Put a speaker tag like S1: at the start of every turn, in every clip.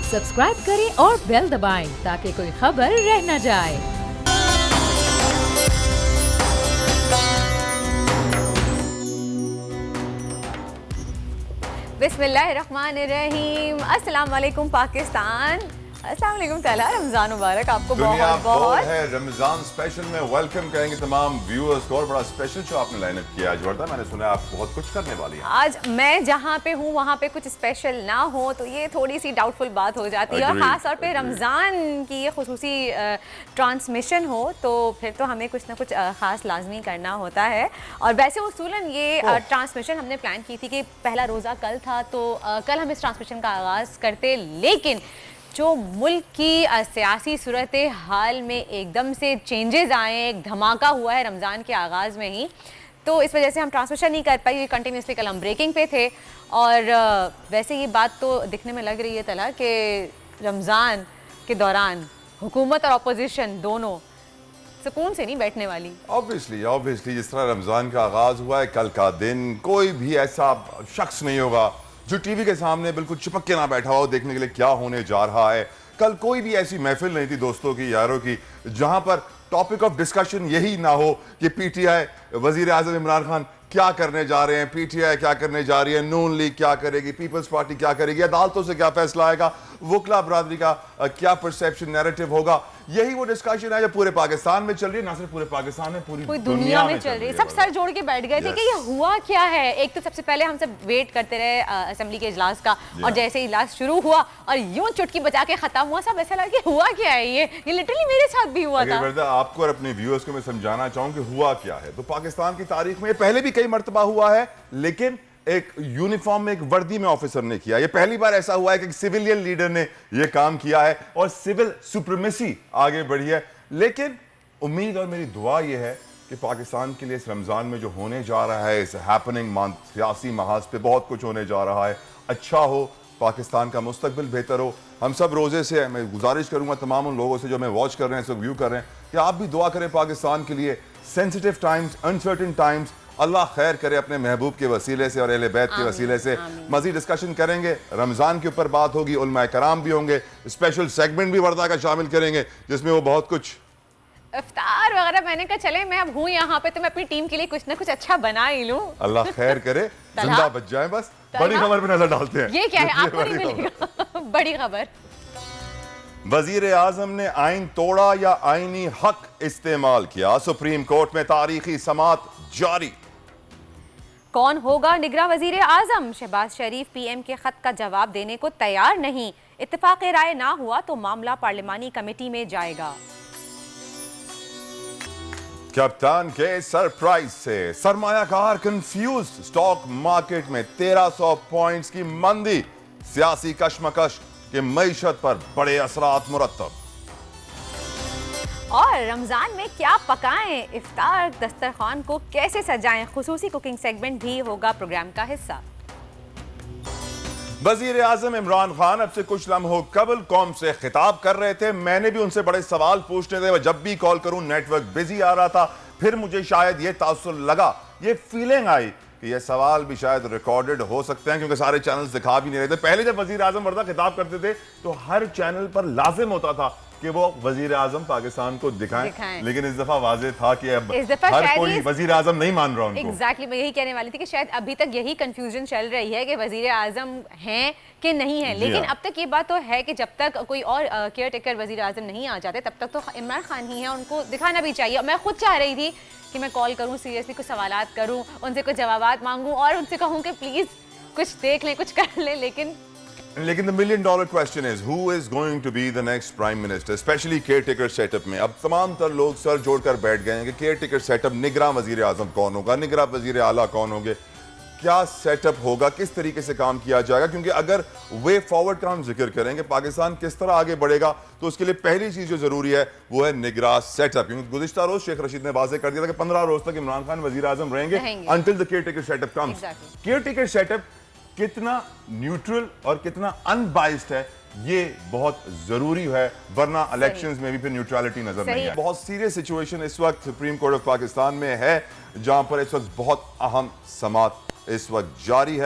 S1: Subscribe करें और bell दबाएं ताकि कोई खबर रह न जाए।
S2: बिस्मिल्लाहिर्रहमानिर्रहीम। अस्सलाम वालेकुम पाकिस्तान, अस्सलाम वालेकुम ताला। रमज़ान मुबारक आपको बहुत बहुत।
S3: है रमजान स्पेशल में वेलकम करेंगे तमाम व्यूअर्स को और बड़ा स्पेशल शो आपने लाइनअप किया आज। वर्दा, मैंने सुना आप बहुत कुछ करने वाली हैं।
S2: आज मैं जहाँ पे हूँ वहाँ पे कुछ स्पेशल ना हो तो ये थोड़ी सी डाउटफुल बात हो जाती है, और ख़ास तौर पे रमज़ान की ये खुसूसी ट्रांसमिशन हो तो फिर तो हमें कुछ ना कुछ ख़ास लाजमी करना होता है। और वैसे उसूलन ये ट्रांसमिशन हमने प्लान की थी कि पहला रोज़ा कल था तो कल हम इस ट्रांसमिशन का आगाज़ करते, लेकिन जो मुल्क की सियासी सूरत हाल में एकदम से चेंजेस आए, एक धमाका हुआ है रमज़ान के आगाज़ में ही, तो इस वजह से हम ट्रांसमिशन नहीं कर पाए। कंटिन्यूसली कल हम ब्रेकिंग पे थे। और वैसे ये बात तो दिखने में लग रही है तला कि रमज़ान के दौरान हुकूमत और अपोजिशन दोनों सुकून से नहीं बैठने वाली।
S3: ऑब्वियसली जिस तरह रमज़ान का आगाज़ हुआ है, कल का दिन कोई भी ऐसा शख्स नहीं होगा जो टीवी के सामने बिल्कुल चिपक के ना बैठा हो देखने के लिए क्या होने जा रहा है। कल कोई भी ऐसी महफिल नहीं थी दोस्तों की, यारों की, जहां पर टॉपिक ऑफ डिस्कशन यही ना हो कि पीटीआई वजीर आज़म इमरान खान क्या करने जा रहे हैं, पीटीआई क्या करने जा रही है, नून लीग क्या करेगी, पीपल्स पार्टी क्या करेगी, अदालतों से क्या फैसला आएगा, वकला बरादरी का क्या परसेप्शन नैरेटिव होगा। यही वो डिस्कशन है जो पूरे पाकिस्तान में चल रही है, ना सिर्फ पूरे पाकिस्तान में पूरी दुनिया में चल रही है।
S2: सब सर जोड़ के बैठ गए थे कि ये हुआ क्या है। एक तो सबसे पहले हम सब वेट करते रहे असेंबली के इजलास का, और जैसे इजलास शुरू हुआ और यूं चुटकी बजा के खत्म हुआ, सब ऐसा लगा कि हुआ क्या है। ये लिटरली मेरे साथ भी हुआ था।
S3: आपको और अपने व्यूअर्स को मैं समझाना चाहूँ कि हुआ क्या है। तो पाकिस्तान की तारीख में पहले भी कई मर्तबा हुआ है, लेकिन एक यूनिफॉर्म में, एक वर्दी में ऑफिसर ने किया। ये पहली बार ऐसा हुआ है कि सिविलियन लीडर ने ये काम किया है और सिविल सुप्रीमेसी आगे बढ़ी है। लेकिन उम्मीद और मेरी दुआ ये है कि पाकिस्तान के लिए इस रमज़ान में जो होने जा रहा है, इस हैपनिंग मंथ, सियासी महाज पे बहुत कुछ होने जा रहा है, अच्छा हो, पाकिस्तान का मुस्तकबिल बेहतर हो। हम सब रोज़े से मैं गुजारिश करूंगा तमाम उन लोगों से जो हमें वॉच कर रहे हैं, सब व्यू कर रहे हैं, कि आप भी दुआ करें पाकिस्तान के लिए। सेंसिटिव टाइम्स, अनसर्टेन टाइम्स, अल्लाह खैर करे अपने महबूब के वसीले से और अहले बैत के वसीले से। मज़ीद डिस्कशन करेंगे, रमज़ान के ऊपर बात होगी, उलमाए कराम भी होंगे, स्पेशल सेगमेंट भी वर्दा का शामिल करेंगे जिसमें वो बहुत कुछ
S2: इफ्तार वगैरह। मैंने कहा चले मैं अब हूँ यहाँ पे तो मैं अपनी टीम के लिए कुछ ना कुछ अच्छा बना ही लूँ।
S3: अल्लाह खैर करे, जिंदा बच जाए। बस बड़ी खबर पे नजर डालते हैं।
S2: ये क्या है, आपको नहीं मिलेगा बड़ी खबर।
S3: वजीर आजम ने आइन तोड़ा या आईनी हक इस्तेमाल किया, सुप्रीम कोर्ट में तारीखी समात जारी।
S2: कौन होगा निगरां वजीर आजम? शहबाज शरीफ पीएम के खत का जवाब देने को तैयार नहीं। इत्तेफाक राय ना हुआ तो मामला पार्लिमानी कमेटी में जाएगा।
S3: कप्तान के सरप्राइज से सरमायाकार कंफ्यूज, स्टॉक मार्केट में 1300 पॉइंट्स की मंदी, सियासी कशमकश के मईशत पर बड़े असरात मुरत्तब।
S2: और रमजान में क्या पकाएं, इफ्तार दस्तरखान को कैसे सजाएं, खुसूसी कुकिंग सेगमेंट भी होगा प्रोग्राम का हिस्सा।
S3: वजीर आजम इमरान खान अब से कुछ लम्हों कबल कौम से खिताब कर रहे थे। मैंने भी उनसे बड़े सवाल पूछने थे, जब भी कॉल करूं नेटवर्क बिजी आ रहा था। फिर मुझे शायद ये तासुर लगा, ये फीलिंग आई कि ये सवाल भी शायद रिकॉर्डेड हो सकते हैं, क्योंकि सारे चैनल्स दिखा भी नहीं रहे थे। पहले जब वजीर आजम वर्दा खिताब करते थे तो हर चैनल पर लाजिम होता था कि वो वजीर आजम पाकिस्तान को दिखाएं। लेकिन इस दफा वाज़ेह था कि अब हर कोई वजीर आजम नहीं मान रहा उनको।
S2: एग्जैक्टली मैं यही कहने वाली थी कि शायद अभी तक यही कंफ्यूजन चल रही है कि वजीर आजम हैं कि नहीं है। लेकिन अब तक ये बात तो है कि जब तक कोई और केयर टेकर वजीर आजम नहीं आ जाते तब तक तो इमरान खान ही है, उनको दिखाना भी चाहिए। मैं खुद चाह रही थी कि मैं कॉल करूँ, सीरियसली कुछ सवालात करूँ, उनसे कुछ जवाबात मांगूँ और उनसे कहूँ कि प्लीज कुछ देख लें, कुछ कर लें। लेकिन
S3: the $1 million question is who is going to be the next prime minister, especially caretaker setup में। अब तमाम तर लोग सर जोड़कर बैठ गए हैं कि caretaker setup, निगरां वजीर आजम कौन होगा, निगरां वजीर आला कौन होंगे, क्या सेटअप होगा, किस तरीके से काम किया जाएगा। क्योंकि अगर वे फॉरवर्ड का हम जिक्र करेंगे, पाकिस्तान किस तरह आगे बढ़ेगा, तो उसके लिए पहली चीज जो जरूरी है वो है निगरां सेटअप। क्योंकि गुज़िश्ता रोज शेख रशीद ने वाज़ेह कर दिया था कि 15 रोज तक इमरान खान वजीर आजम रहेंगे until the caretaker setup comes। caretaker setup कितना न्यूट्रल और कितना अनबाइस्ड है ये बहुत जरूरी है, वरना इलेक्शंस में भी फिर न्यूट्रलिटी नजर नहीं आए। बहुत सीरियस सिचुएशन इस वक्त सुप्रीम कोर्ट ऑफ पाकिस्तान में है, जहां पर इस वक्त बहुत अहम समात इस वक्त जारी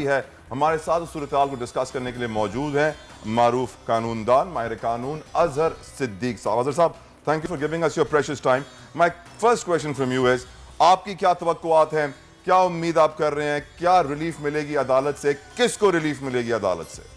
S3: है। हमारे साथ सूरत हाल को डिस्कस करने के लिए मौजूद हैं मारूफ कानूनदान, माहिर कानून अजहर सिद्दीक साहब। अजहर साहब, thank you for giving us your precious time. My first question from you is, आपकी क्या तवक्कुआत हैं, क्या उम्मीद आप कर रहे हैं, क्या रिलीफ मिलेगी अदालत से, किसको रिलीफ मिलेगी अदालत से?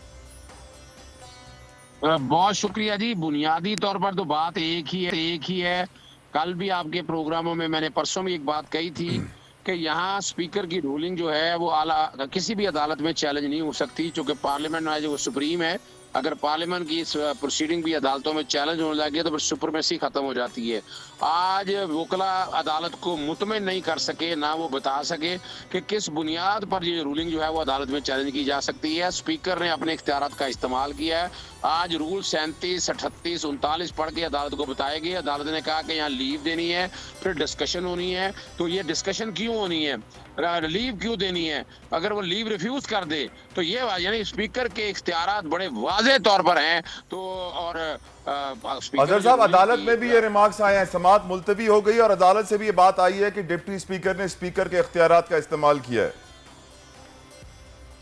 S4: बहुत शुक्रिया जी। बुनियादी तौर पर तो बात एक ही है। कल भी आपके प्रोग्रामों में मैंने परसों भी एक बात कही थी कि यहाँ स्पीकर की रूलिंग जो है वो आला किसी भी अदालत में चैलेंज नहीं हो सकती, क्योंकि पार्लियामेंट में जो सुप्रीम है, अगर पार्लियामेंट की इस प्रोसीडिंग भी अदालतों में चैलेंज होने लगी तो फिर सुप्रीमेसी खत्म हो जाती है। आज वकला अदालत को मुतमिन नहीं कर सके, ना वो बता सके कि किस बुनियाद पर ये रूलिंग जो है वो अदालत में चैलेंज की जा सकती है। स्पीकर ने अपने इख्तियारात का इस्तेमाल किया है। आज रूल 37, 38, 39 पढ़ के अदालत को बताएगी। अदालत ने कहा कि यहाँ लीव देनी है, फिर डिस्कशन होनी है। तो ये डिस्कशन क्यों होनी है, लीव क्यों देनी है? अगर वो लीव रिफ्यूज कर दे तो ये यानी स्पीकर के इख्तियारात बड़े वाज़े तौर पर हैं। तो और
S3: अजहर साहब, अदालत में भी ये रिमार्क्स आए हैं, समाअत मुलतवी हो गई और अदालत से भी ये बात आई है कि डिप्टी स्पीकर ने स्पीकर के इख्तियारात का इस्तेमाल किया है।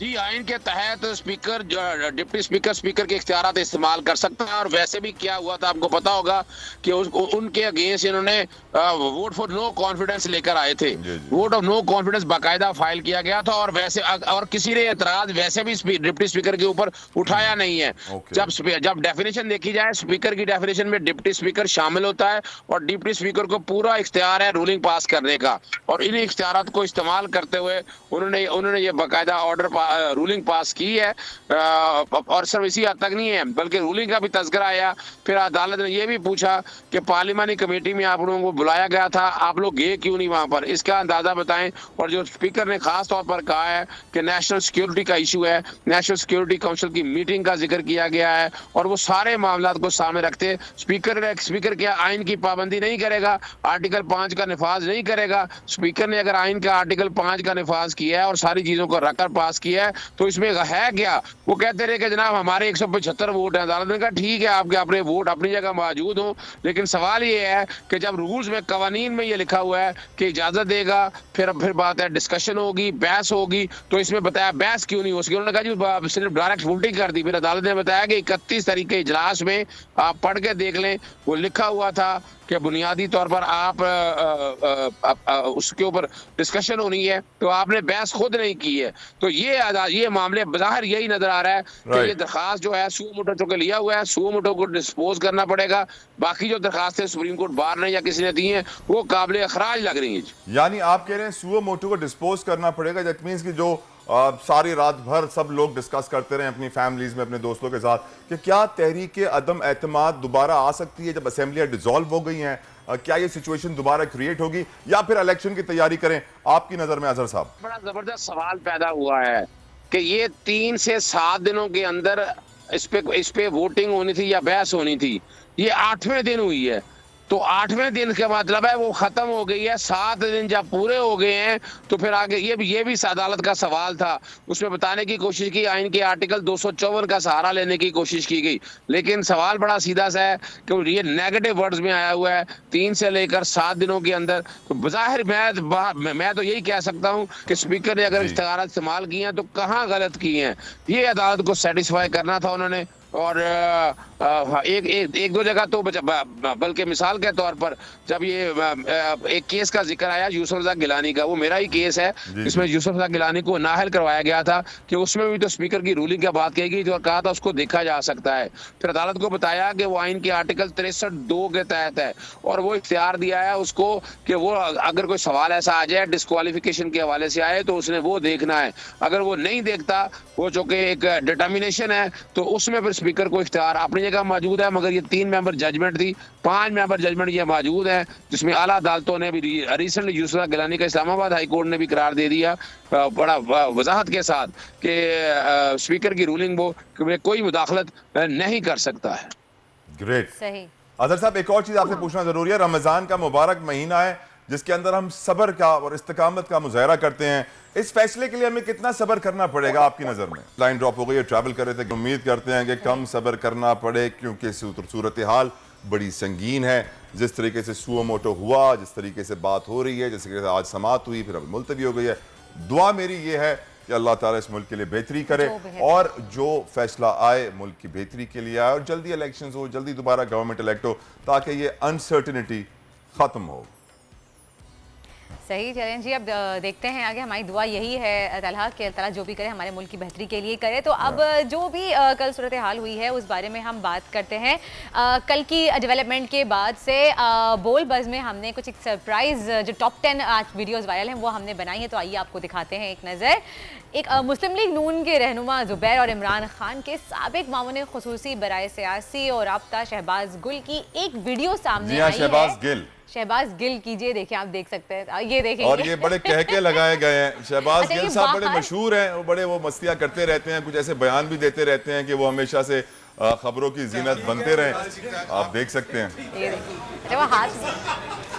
S4: जी, आइन के तहत स्पीकर जो डिप्टी स्पीकर के इख्तियारात इस्तेमाल कर सकता है। और वैसे भी क्या हुआ था आपको पता होगा कि उनके अगेंस्ट इन्होंने वोट फॉर नो कॉन्फिडेंस लेकर आए थे। वोट ऑफ नो कॉन्फिडेंस बाकायदा फाइल किया गया था और वैसे और किसी ने एतराज वैसे भी डिप्टी स्पीकर के ऊपर उठाया नहीं है। जब डेफिनेशन देखी जाए, स्पीकर की डेफिनेशन में डिप्टी स्पीकर शामिल होता है और डिप्टी स्पीकर को पूरा इख्तियार है रूलिंग पास करने का। और इन इख्तियारात को इस्तेमाल करते हुए उन्होंने ये बाकायदा ऑर्डर रूलिंग पास की है। और सिर्फ इसी हद तक नहीं है, बल्कि रूलिंग का भी तज़किरा आया। फिर अदालत ने यह भी पूछा कि पार्लिमानी कमेटी में आप लोगों को बुलाया गया था, आप लोग गए क्यों नहीं वहां पर, इसका अंदाजा बताएं। और जो स्पीकर ने खास तौर पर कहा है कि नेशनल सिक्योरिटी का इशू है, नेशनल सिक्योरिटी काउंसिल की मीटिंग का जिक्र किया गया है और वो सारे मामला को सामने रखते स्पीकर क्या आइन की पाबंदी नहीं करेगा, आर्टिकल 5 का निफाज नहीं करेगा। स्पीकर ने अगर आइन का आर्टिकल 5 का निफाज किया है और सारी चीजों को रखकर पास किया है तो इसमें है क्या? वो कहते रहे कि जनाब हमारे 175 वोट हैं। अदालत ने कहा ठीक है, आपके अपने वोट अपनी जगह मौजूद हो, लेकिन सवाल ये है कि जब रूल्स में, कवानीन में ये लिखा हुआ है कि इजाजत देगा, फिर बात है डिस्कशन होगी, बहस होगी, तो इसमें बताया बहस क्यों नहीं हो सकी। उन्होंने कहा जी सिर्फ डायरेक्ट वोटिंग कर दी। फिर अदालत ने बताया कि 31 तारीख के इजलास में आप पढ़ के देख लें, वो लिखा हुआ था कि बुनियादी तौर पर आप उसके ऊपर डिस्कशन होनी है, तो आपने बहस खुद नहीं की है। तो ये मामले बाहर यही नजर आ रहा है कि ये दरखास्त जो है सुओ मोटो के लिया हुआ है, सुओ मोटो को डिस्पोज करना पड़ेगा। बाकी जो दरखास्तें सुप्रीम कोर्ट बार ने या किसी ने दी हैं वो काबिल अखराज लग रही हैं।
S3: यानी आप कह रहे हैं सुओ मोटो को डिस्पोज करना पड़ेगा, दैट मींस कि जो सारी रात भर सब लोग डिस्कस करते रहे अपनी फैमिलीज में, अपने दोस्तों के साथ, कि क्या तहरीक अदम एतमाद दोबारा आ सकती है जब असेंबलियां डिसॉल्व हो गई हैं? क्या ये सिचुएशन दोबारा क्रिएट होगी या फिर इलेक्शन की तैयारी करें आपकी नजर में? अजहर साहब,
S4: बड़ा जबरदस्त सवाल पैदा हुआ है कि ये 3 से 7 दिनों के अंदर इस पे वोटिंग होनी थी या बहस होनी थी, ये 8वें दिन हुई है। तो 8वें दिन का मतलब है वो खत्म हो गई है। 7 दिन जब पूरे हो गए हैं तो फिर आगे ये भी अदालत का सवाल था। उसमें बताने की कोशिश की, आइन के आर्टिकल 254 का सहारा लेने की कोशिश की गई, लेकिन सवाल बड़ा सीधा सा है कि ये नेगेटिव वर्ड्स में आया हुआ है 3 से लेकर 7 दिनों के अंदर। तो बज़ाहिर मैं तो यही कह सकता हूँ कि स्पीकर ने अगर इख्तियार इस्तेमाल किए हैं तो कहाँ गलत किए हैं, ये अदालत को सेटिस्फाई करना था उन्होंने। और एक दो जगह तो बल्कि मिसाल के तौर पर जब ये एक केस का जिक्र आया यूसुफ रज़ा गिलानी का, वो मेरा ही केस है, इसमें यूसुफ रज़ा गिलानी को नाअहल करवाया गया था कि उसमें भी तो स्पीकर की रूलिंग की बात कही गई थी और कहा था उसको देखा जा सकता है। फिर अदालत को बताया कि वो आइन के आर्टिकल 63(2) के तहत है और वो इख्तियार दिया है उसको कि वो अगर कोई सवाल ऐसा आ जाए डिस्क्वालिफिकेशन के हवाले से आए तो उसने वो देखना है। अगर वो नहीं देखता, वो जो कि एक डिटर्मिनेशन है, तो उसमें फिर स्पीकर को इख्तियार अपनी जगह मौजूद है। मगर ये 3 मेंबर जजमेंट थी, 5 मेंबर जजमेंट ये मौजूद है, जिसमें आला अदालतों ने भी रिसेंटली यूसुफ गिलानी का इस्लामाबाद हाई कोर्ट ने भी करार दे दिया बड़ा वजाहत के साथ कि स्पीकर की रूलिंग वो कोई मुदाखलत नहीं कर सकता है।
S3: ग्रेट,
S2: सही।
S3: अजहर साहब, एक और चीज आपसे पूछना जरूरी है। रमजान का मुबारक महीना है जिसके अंदर हम सब्र का और इस्तिकामत का मुजाहरा करते हैं। इस फैसले के लिए हमें कितना सब्र करना पड़ेगा आपकी नजर में? लाइन ड्रॉप हो गई है, ट्रैवल कर रहे थे, उम्मीद करते हैं कि कम सब्र करना पड़े क्योंकि सूरत हाल बड़ी संगीन है। जिस तरीके से सुओ मोटो हुआ, जिस तरीके से बात हो रही है, जिस तरीके से आज समाअत हुई, फिर अब मुलतवी हो गई है। दुआ मेरी ये है कि अल्लाह ताला इस मुल्क के लिए बेहतरी करे
S2: जो बेहतर।
S3: और जो फैसला आए मुल्क की बेहतरी के लिए आए और जल्दी इलेक्शंस हो, जल्दी दोबारा गवर्नमेंट इलेक्ट हो ताकि ये अनसर्टिनिटी खत्म हो।
S2: सही चलें जी। अब देखते हैं आगे। हमारी दुआ यही है तलहा कि अल्लाह ताला जो भी करे हमारे मुल्क की बेहतरी के लिए करे। तो अब जो भी कल सूरत हाल हुई है उस बारे में हम बात करते हैं। कल की डेवलपमेंट के बाद से बोल बज़ में हमने कुछ एक सरप्राइज़ जो टॉप 10 आज वीडियोस वायरल हैं वो हमने बनाई है, तो आइए आपको दिखाते हैं एक नज़र। एक मुस्लिम लीग नून के रहनुमा ज़ुबैर और इमरान खान के साबिक मामून ख़ुसूसी बराए सियासी और राब्ता शहबाज गुल की एक वीडियो सामने आई है। शहबाज गिल कीजिए, देखिए आप देख सकते हैं, ये देखें।
S3: और ये बड़े कहके लगाए गए हैं। शहबाज
S2: अच्छा,
S3: गिल साहब बड़े मशहूर हैं, वो बड़े वो मस्तियां करते रहते हैं, कुछ ऐसे बयान भी देते रहते हैं कि वो हमेशा से खबरों की जीनत बनते रहे। आप देख सकते हैं।
S2: ये देखिए, अच्छा वो हाथ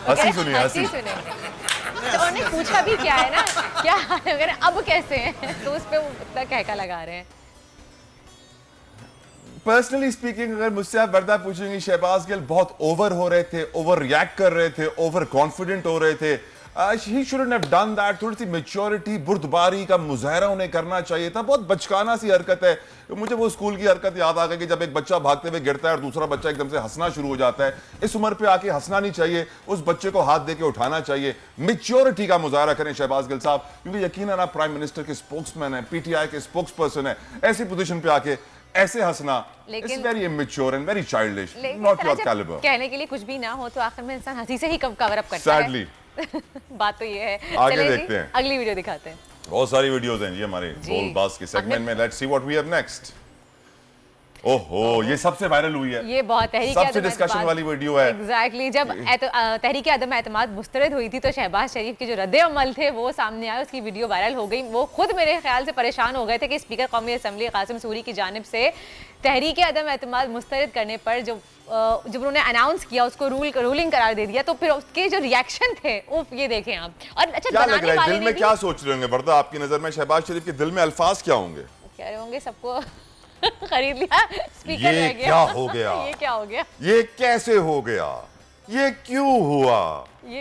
S3: हंसी सुनिए, हंसी
S2: सुने। तो उन्होंने पूछा भी क्या है ना, क्या हाल है वगैरह, अब कैसे हैं, तो उस पे वो इतना कहका लगा रहे हैं।
S3: पर्सनली स्पीकिंग अगर मुझसे आप वर्दा पूछेंगे, शहबाज गिल बहुत ओवर हो रहे थे, ओवर रिएक्ट कर रहे थे, ओवर कॉन्फिडेंट हो रहे थे। He shouldn't have done that. थोड़ी सी मैच्योरिटी, बुर्दबारी का मुजाहरा उन्हें करना चाहिए था। बहुत बचकाना सी हरकत है। मुझे वो स्कूल की हरकत याद आ गई कि जब एक बच्चा भागते हुए गिरता है और दूसरा बच्चा एकदम से हंसना शुरू हो जाता है। इस उम्र पे आके हंसना नहीं चाहिए, उस बच्चे को हाथ देके उठाना चाहिए। मैच्योरिटी का मुजाहरा करें शहबाज गिल साहब, क्योंकि यकीनन आप प्राइम मिनिस्टर के स्पोक्समैन हैं, पीटीआई के स्पोक्स पर्सन है। ऐसी पोजीशन पे आके ऐसे हंसना it's very immature and very childish, not your calibre.
S2: कहने के लिए कुछ भी ना हो तो आखिर में इंसान हंसी से ही कवर अप करता है।
S3: सैडली
S2: बात तो ये है।
S3: आगे देखते हैं,
S2: अगली वीडियो दिखाते हैं।
S3: बहुत सारी वीडियोस हैं ये हमारे बोलबाज के सेगमेंट में। Let's see what we have next. ओहो, ये सबसे वायरल हुई है,
S2: ये बहुत तहरीक
S3: सबसे डिस्कशन वाली वीडियो है।
S2: एग्जैक्टली जब तहरीक अदम एतमाद मुस्तरद हुई थी तो शहबाज शरीफ के जो रद्द अमल थे वो सामने आए, उसकी वीडियो वायरल हो गई। वो खुद मेरे ख्याल से परेशान हो गए थे कि स्पीकर कौमी असम्बली कासिम सूरी की जानिब से तहरीक अदम एतमाद मुस्तरद करने पर जब उन्होंने अनाउंस किया, उसको रूलिंग करार दे दिया, तो फिर उसके जो रिएक्शन थे उफ, ये देखें आप। और अच्छा,
S3: क्या लग रहा है दिल में क्या सोच रहे होंगे वर्दा, आपकी नजर में शहबाज शरीफ के दिल में अल्फाज क्या होंगे?
S2: कह रहे होंगे सबको खरीद लिया स्पीकर,
S3: ये क्या हो गया,
S2: ये क्या हो गया,
S3: ये कैसे हो गया, ये क्यों हुआ,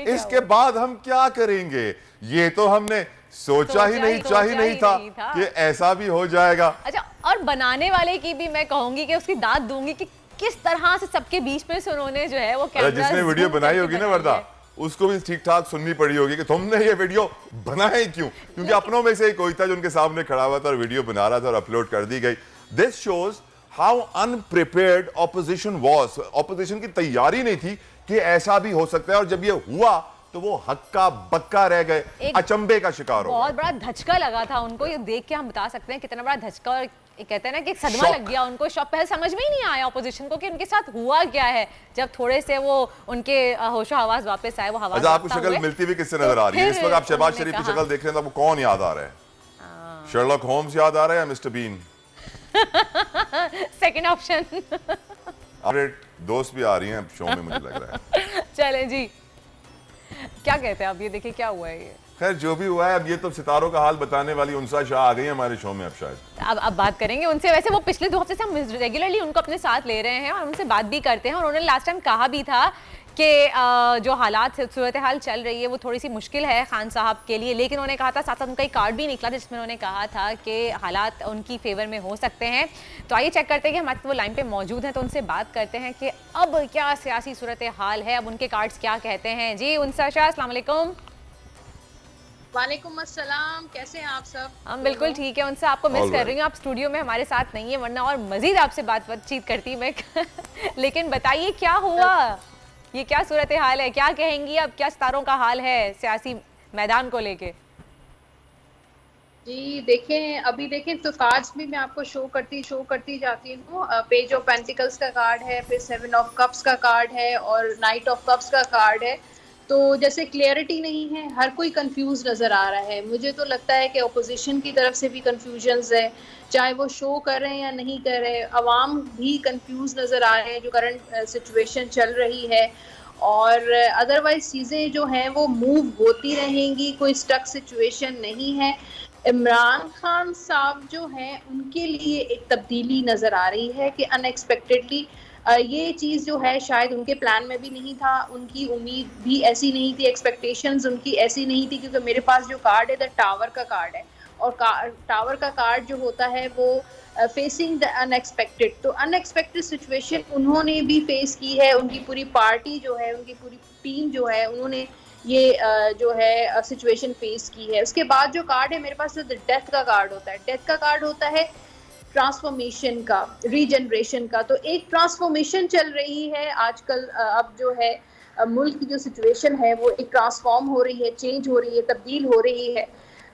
S3: इसके बाद हम क्या करेंगे? ये तो हमने सोचा ही नहीं था कि ऐसा भी हो जाएगा।
S2: अच्छा, और बनाने वाले की भी मैं कहूंगी कि उसकी दाद दूंगी कि किस तरह से सबके बीच में से उन्होंने जो है वो कैमरा
S3: जिसने वीडियो बनाई होगी ना वर्दा, उसको भी ठीक ठाक सुननी पड़ी होगी कि तुमने ये वीडियो बनाई क्यों, क्योंकि अपनों में से ही कोई था जो उनके सामने खड़ा हुआ था और वीडियो बना रहा था और अपलोड कर दी गई। This shows how अनप्रिपेयर्ड opposition was. Opposition की तैयारी नहीं थी कि ऐसा भी हो सकता है, और जब ये हुआ तो वो हक्का बक्का रह गए, अचंभे का शिकार हो।
S2: बहुत बड़ा धचका लगा था उनको, ये देख के हम बता सकते हैं कितना बड़ा धचका, और कहते हैं ना कि एक सदमा लग गया उनको। शॉक पहले समझ में ही नहीं आया ऑपोजिशन को कि उनके साथ हुआ क्या है। जब थोड़े से वो उनके होशो हवास वापस आए, वो हवास
S3: आपको शक्ल मिलती हुई किससे नजर आ रही है इस वक्त? आप शहबाज शरीफ की शक्ल देख रहे हैं तो आपको कौन याद आ रहा है? शर्लॉक होम्स याद आ रहा है या मिस्टर बीन?
S2: Second option.
S3: दोस्त भी आ रही हैं शो में, मुझे लग रहा है।
S2: चले जी, क्या कहते हैं आप? ये देखिए क्या हुआ है। ये
S3: खैर जो भी हुआ है, अब ये तो सितारों का हाल बताने वाली उनसा शाह आ गई है हमारे शो में अब शायद।
S2: अब बात करेंगे उनसे। वैसे वो पिछले 2 हफ्ते से हम रेगुलरली उनको अपने साथ ले रहे हैं और उनसे बात भी करते हैं, और उन्होंने लास्ट टाइम कहा भी था कि जो हालात सूरत हाल चल रही है वो थोड़ी सी मुश्किल है खान साहब के लिए, लेकिन उन्होंने कहा था, साथ साथ उनका एक कार्ड भी निकला था जिसमें उन्होंने कहा था कि हालात उनकी फेवर में हो सकते हैं। तो आइए चेक करते हैं कि हमारे वो लाइन पे मौजूद हैं, तो उनसे बात करते हैं कि अब क्या सियासी सूरत हाल है, अब उनके कार्ड्स क्या कहते हैं। जी उनसा शाह, अस्सलाम वालेकुम।
S5: वालेकुम अस्सलाम, कैसे हैं आप सब?
S2: हम बिल्कुल ठीक है। उनसे आपको मिस कर रही हूँ, आप स्टूडियो में हमारे साथ नहीं है, वरना और मजीद आपसे बातचीत करती मैं। लेकिन बताइए क्या हुआ, ये क्या सूरत हाल है, क्या कहेंगी अब, क्या सितारों का हाल है सियासी मैदान को लेके?
S5: जी देखें, अभी देखें तो कार्ड्स भी मैं आपको शो करती जाती हूँ। पेज ऑफ पेंटिकल्स का कार्ड है, फिर 7 ऑफ कप्स का कार्ड है और नाइट ऑफ कप्स का कार्ड है। तो जैसे क्लियरिटी नहीं है, हर कोई कंफ्यूज नज़र आ रहा है। मुझे तो लगता है कि अपोजिशन की तरफ से भी कंफ्यूजन्स है, चाहे वो शो कर रहे हैं या नहीं कर रहे। अवाम भी कंफ्यूज नज़र आ रहे हैं जो करंट सिचुएशन चल रही है, और अदरवाइज चीज़ें जो हैं वो मूव होती रहेंगी, कोई स्टक सिचुएशन नहीं है। इमरान खान साहब जो हैं उनके लिए एक तब्दीली नज़र आ रही है कि अनएक्सपेक्टेडली ये चीज़ जो है शायद उनके प्लान में भी नहीं था, उनकी उम्मीद भी ऐसी नहीं थी, एक्सपेक्टेशंस उनकी ऐसी नहीं थी, क्योंकि मेरे पास जो कार्ड है द टावर का कार्ड है, और टावर का कार्ड जो होता है वो फेसिंग द अनएक्सपेक्टेड। तो अनएक्सपेक्टेड सिचुएशन उन्होंने भी फेस की है, उनकी पूरी पार्टी जो है, उनकी पूरी टीम जो है, उन्होंने ये जो है सिचुएशन फेस की है। उसके बाद जो कार्ड है मेरे पास, तो डेथ का कार्ड होता है। डेथ का कार्ड होता है ट्रांसफॉर्मेशन का, रीजनरेशन का। तो एक ट्रांसफॉर्मेशन चल रही है आजकल। अब जो है मुल्क की जो सिचुएशन है वो एक ट्रांसफॉर्म हो रही है, चेंज हो रही है, तब्दील हो रही है।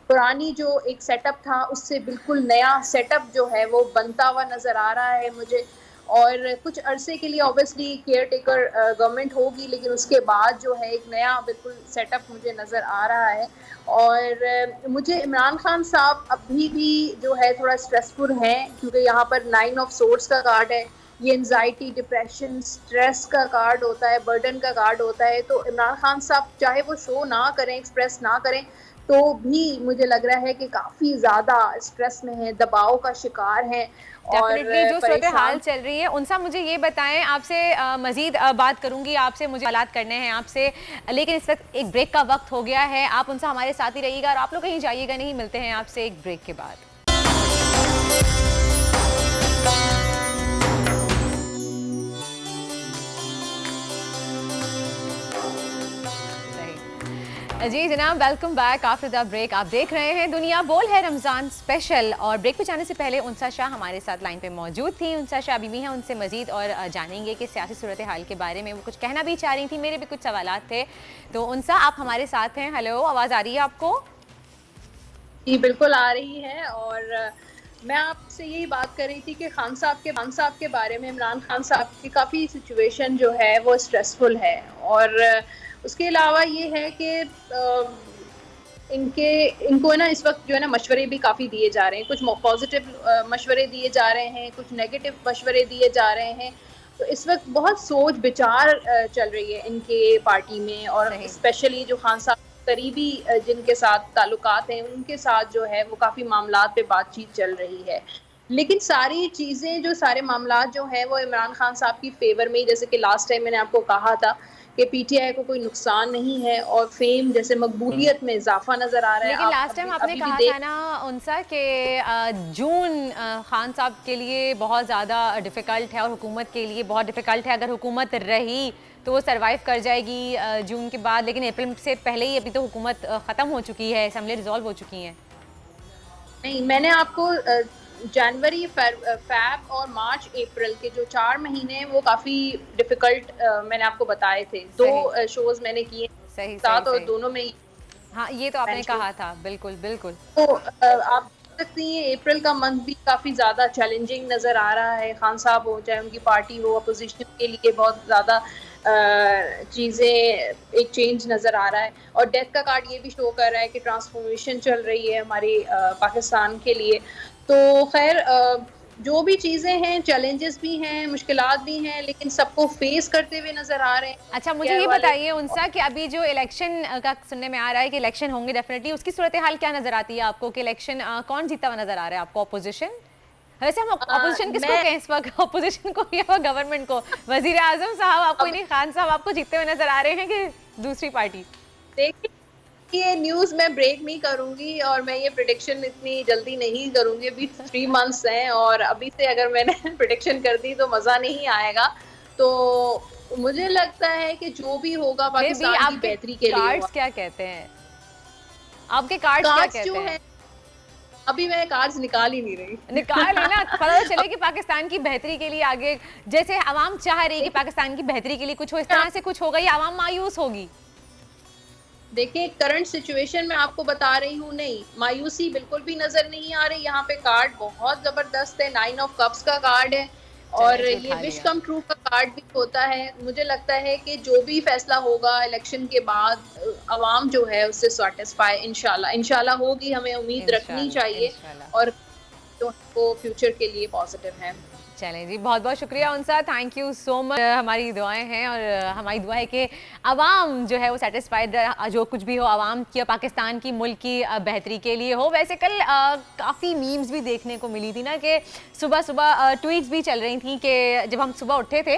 S5: पुरानी जो एक सेटअप था उससे बिल्कुल नया सेटअप जो है वो बनता हुआ नज़र आ रहा है मुझे। और कुछ अरसे के लिए ऑब्वियसली केयर टेकर गवर्नमेंट होगी, लेकिन उसके बाद जो है एक नया बिल्कुल सेटअप मुझे नज़र आ रहा है। और मुझे इमरान खान साहब अभी भी जो है थोड़ा स्ट्रेसफुल हैं, क्योंकि यहाँ पर 9 ऑफ सोर्ड्स का कार्ड है। ये एंजाइटी, डिप्रेशन, स्ट्रेस का कार्ड होता है, बर्डन का कार्ड होता है। तो इमरान खान साहब चाहे वो शो ना करें, एक्सप्रेस ना करें, तो भी मुझे लग रहा है कि काफ़ी ज़्यादा स्ट्रेस में है, दबाव का शिकार हैं।
S2: डेफिनेटली जो सूरत हाल चल रही है, उनसा मुझे ये बताएं, आपसे मजीद बात करूंगी, आपसे मुझे हालात करने हैं आपसे, लेकिन इस वक्त एक ब्रेक का वक्त हो गया है। आप उनसे हमारे साथ ही रहिएगा और आप लोग कहीं जाइएगा नहीं। मिलते हैं आपसे एक ब्रेक के बाद। जी जनाब, welcome back after the break. आप देख रहे हैं दुनिया बोल है रमज़ान स्पेशल। और ब्रेक पे जाने से पहले उनसा शाह हमारे साथ लाइन पे मौजूद थी। उनसा शाह अभी भी हैं, उनसे मजीद और जानेंगे कि सियासी सूरत हाल के बारे में वो कुछ कहना भी चाह रही थी। मेरे भी कुछ सवालात थे, तो उनसा आप हमारे साथ हैं। हेलो, आवाज़ आ रही है आपको?
S5: जी बिल्कुल आ रही है। और मैं आपसे यही बात कर रही थी कि खान साहब के बारे में, इमरान खान साहब की काफ़ी सिचुएशन जो है वो स्ट्रेसफुल है। और उसके अलावा ये है कि इनको ना इस वक्त जो है ना मशवरे भी काफ़ी दिए जा रहे हैं। कुछ पॉजिटिव मशवरे दिए जा रहे हैं, कुछ नेगेटिव मशवरे दिए जा रहे हैं। तो इस वक्त बहुत सोच विचार चल रही है इनके पार्टी में। और स्पेशली जो खान साहब करीबी जिनके साथ ताल्लुकात हैं, उनके साथ जो है वो काफ़ी मामलात पे बातचीत चल रही है। लेकिन सारी चीज़ें जो सारे मामलात जो है वो इमरान खान साहब की फेवर में, जैसे कि लास्ट टाइम मैंने आपको कहा था कि पीटीआई को कोई नुकसान नहीं है और फेम जैसे मकबूलियत में इजाफा नजर आ रहा है।
S2: लेकिन लास्ट टाइम आपने कहा था ना उनसा कि जून खान साहब के लिए बहुत ज़्यादा डिफ़िकल्ट है और हुकूमत के लिए बहुत डिफ़िकल्ट है। अगर हुकूमत रही तो वो सरवाइव कर जाएगी जून के बाद, लेकिन अप्रैल से पहले ही अभी तो हुकूमत ख़त्म हो चुकी है, असेंबली रिजॉल्व हो चुकी है।
S5: नहीं, मैंने आपको जनवरी, फैब और मार्च, अप्रैल के जो 4 महीने वो काफ़ी डिफ़िकल्ट मैंने आपको बताए थे। 2 शोज़ मैंने किए साथ और दोनों में।
S2: हाँ, ये तो आपने कहा था। बिल्कुल बिल्कुल।
S5: तो आप देख सकती हैं अप्रैल का मंथ भी काफ़ी ज़्यादा चैलेंजिंग नज़र आ रहा है। खान साहब हो चाहे उनकी पार्टी हो, अपोजिशन के लिए बहुत ज़्यादा चीज़ें एक चेंज नज़र आ रहा है। और डेथ का कार्ड ये भी शो कर रहा है कि ट्रांसफॉर्मेशन चल रही है हमारी पाकिस्तान के लिए। तो खैर जो भी चीज़ें हैं, चैलेंजेस भी हैं, मुश्किलात भी हैं, लेकिन सबको फेस करते हुए नज़र आ रहे हैं।
S2: अच्छा, मुझे ये बताइए उनसा कि अभी जो इलेक्शन का सुनने में आ रहा है कि इलेक्शन होंगे डेफिनेटली, उसकी सूरत हाल क्या नज़र आती है आपको कि इलेक्शन कौन जीता हुआ नज़र आ रहा है आपको? अपोजिशन? वैसे हम अपोजिशन किसको कहें इस वक्त, अपोजिशन को या गवर्नमेंट को? वजीर आजम साहब आपको, नहीं खान साहब आपको जीतते हुए नजर आ रहे हैं कि दूसरी पार्टी?
S5: देखिए, ये न्यूज़ मैं ब्रेक नहीं करूंगी और मैं ये प्रेडिक्शन इतनी जल्दी नहीं करूंगी। अभी 3 मंथ्स हैं और अभी से अगर मैंने प्रेडिक्शन कर दी तो मज़ा नहीं आएगा। तो मुझे लगता है कि जो भी होगा पाकिस्तान की बेहतरी के लिए।
S2: कार्ड्स क्या कहते हैं? आपके कार्ड्स क्या कहते हैं?
S5: अभी मैं कार्ड्स निकाल ही नहीं रही।
S2: निकाल लेना, पता तो चले कि पाकिस्तान की बेहतरी के लिए आगे, जैसे आवाम चाह रही है कि पाकिस्तान की बेहतरी के लिए कुछ हो, इस तरह से कुछ होगा या आवाम मायूस होगी?
S5: देखिए, करंट सिचुएशन में आपको बता रही हूँ, नहीं मायूसी बिल्कुल भी नजर नहीं आ रही। यहाँ पे कार्ड बहुत जबरदस्त है, 9 ऑफ कप्स का कार्ड है और ये विश कम ट्रू का कार्ड भी होता है। मुझे लगता है कि जो भी फैसला होगा इलेक्शन के बाद, अवाम जो है उससे सैटिस्फाई इंशाल्लाह होगी। हमें उम्मीद रखनी चाहिए और जो वो फ्यूचर के लिए पॉजिटिव है।
S2: चलें जी, बहुत बहुत शुक्रिया उनसा, थैंक यू सो मच। हमारी दुआएं हैं और हमारी दुआ है कि आवाम जो है वो सेटिस्फाइड, जो कुछ भी हो आवाम की, पाकिस्तान की, मुल्क की बेहतरी के लिए हो। वैसे कल काफ़ी मीम्स भी देखने को मिली थी ना कि सुबह सुबह ट्वीट्स भी चल रही थी कि जब हम सुबह उठे थे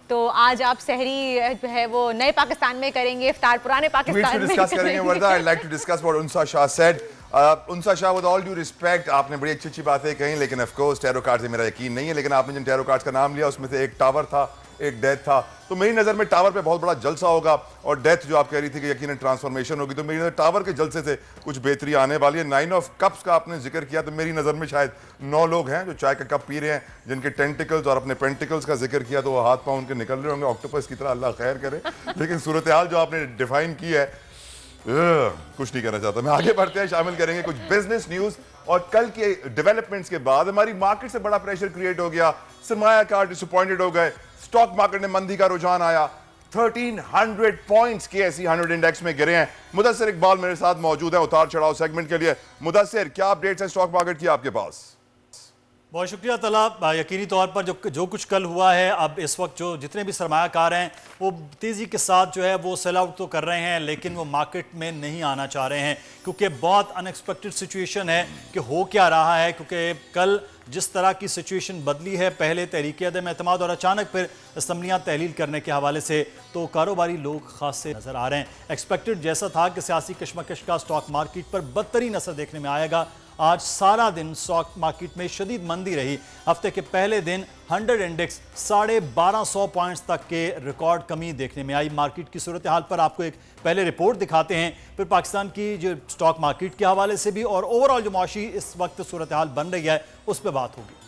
S2: तो आज आप सहरी जो है वो नए पाकिस्तान में करेंगे, इफ्तार पुराने पाकिस्तान में
S3: डिस्कस करेंगे। Warda, I'd like to discuss what Unsa Shah said. Unsa Shah, with all due respect, आपने बड़ी अच्छी अच्छी बातें कही, लेकिन ऑफ कोर्स टैरो कार्ड से मेरा यकीन नहीं है। लेकिन आपने जिन टैरो कार्ड्स का नाम लिया उसमें से एक टावर था, एक डेथ था, तो मेरी नज़र में टावर पे बहुत बड़ा जलसा होगा, और डेथ जो आप कह रही थी कि यकीनन ट्रांसफॉर्मेशन होगी, तो मेरी नज़र टावर के जलसे से कुछ बेहतरी आने वाली है। 9 ऑफ कप्स का आपने जिक्र किया, तो मेरी नज़र में शायद 9 लोग हैं जो चाय का कप पी रहे हैं, जिनके टेंटिकल्स और अपने पेंटिकल्स का जिक्र किया, तो वो हाथ पाँव उनके निकल रहे होंगे ऑक्टोपस की तरह, अल्लाह खैर करे। लेकिन सूरत हाल जो आपने डिफाइन की है, कुछ नहीं कहना चाहता मैं। आगे बढ़ते हैं, शामिल करेंगे कुछ बिजनेस न्यूज, और कल के डेवलपमेंट्स के बाद हमारी मार्केट से बड़ा प्रेशर क्रिएट हो गया, सरमायाकार डिसअपॉइंटेड हो गए, स्टॉक मार्केट में मंदी का रुझान आया, 1300 पॉइंट्स के KSE 100 इंडेक्स में गिरे हैं। मुदस्सिर इकबाल मेरे साथ मौजूद है उतार चढ़ाव सेगमेंट के लिए। मुदस्सिर, क्या अपडेट्स हैं स्टॉक मार्केट की आपके पास?
S6: बहुत शुक्रिया तला। यकीनी तौर पर जो कुछ कल हुआ है, अब इस वक्त जो जितने भी सरमायाकार हैं वो तेज़ी के साथ जो है वो सेल आउट तो कर रहे हैं, लेकिन वो मार्केट में नहीं आना चाह रहे हैं, क्योंकि बहुत अनएक्सपेक्टेड सिचुएशन है कि हो क्या रहा है। क्योंकि कल जिस तरह की सिचुएशन बदली है, पहले तहरीक अदम एतमाद और अचानक फिर असम्बलियाँ तहलील करने के हवाले से, तो कारोबारी लोग खास से नज़र आ रहे हैं। एक्सपेक्टेड जैसा था कि सियासी कशमकश का स्टॉक मार्केट पर बदतरीन असर देखने में आएगा। आज सारा दिन स्टॉक मार्केट में शदीद मंदी रही। हफ्ते के पहले दिन 100 इंडेक्स 1250 पॉइंट्स तक के रिकॉर्ड कमी देखने में आई। मार्केट की सूरत हाल पर आपको एक पहले रिपोर्ट दिखाते हैं, फिर पाकिस्तान की जो स्टॉक मार्केट के हवाले से भी और ओवरऑल जो मुआशी इस वक्त सूरत हाल बन रही है उस पर बात होगी।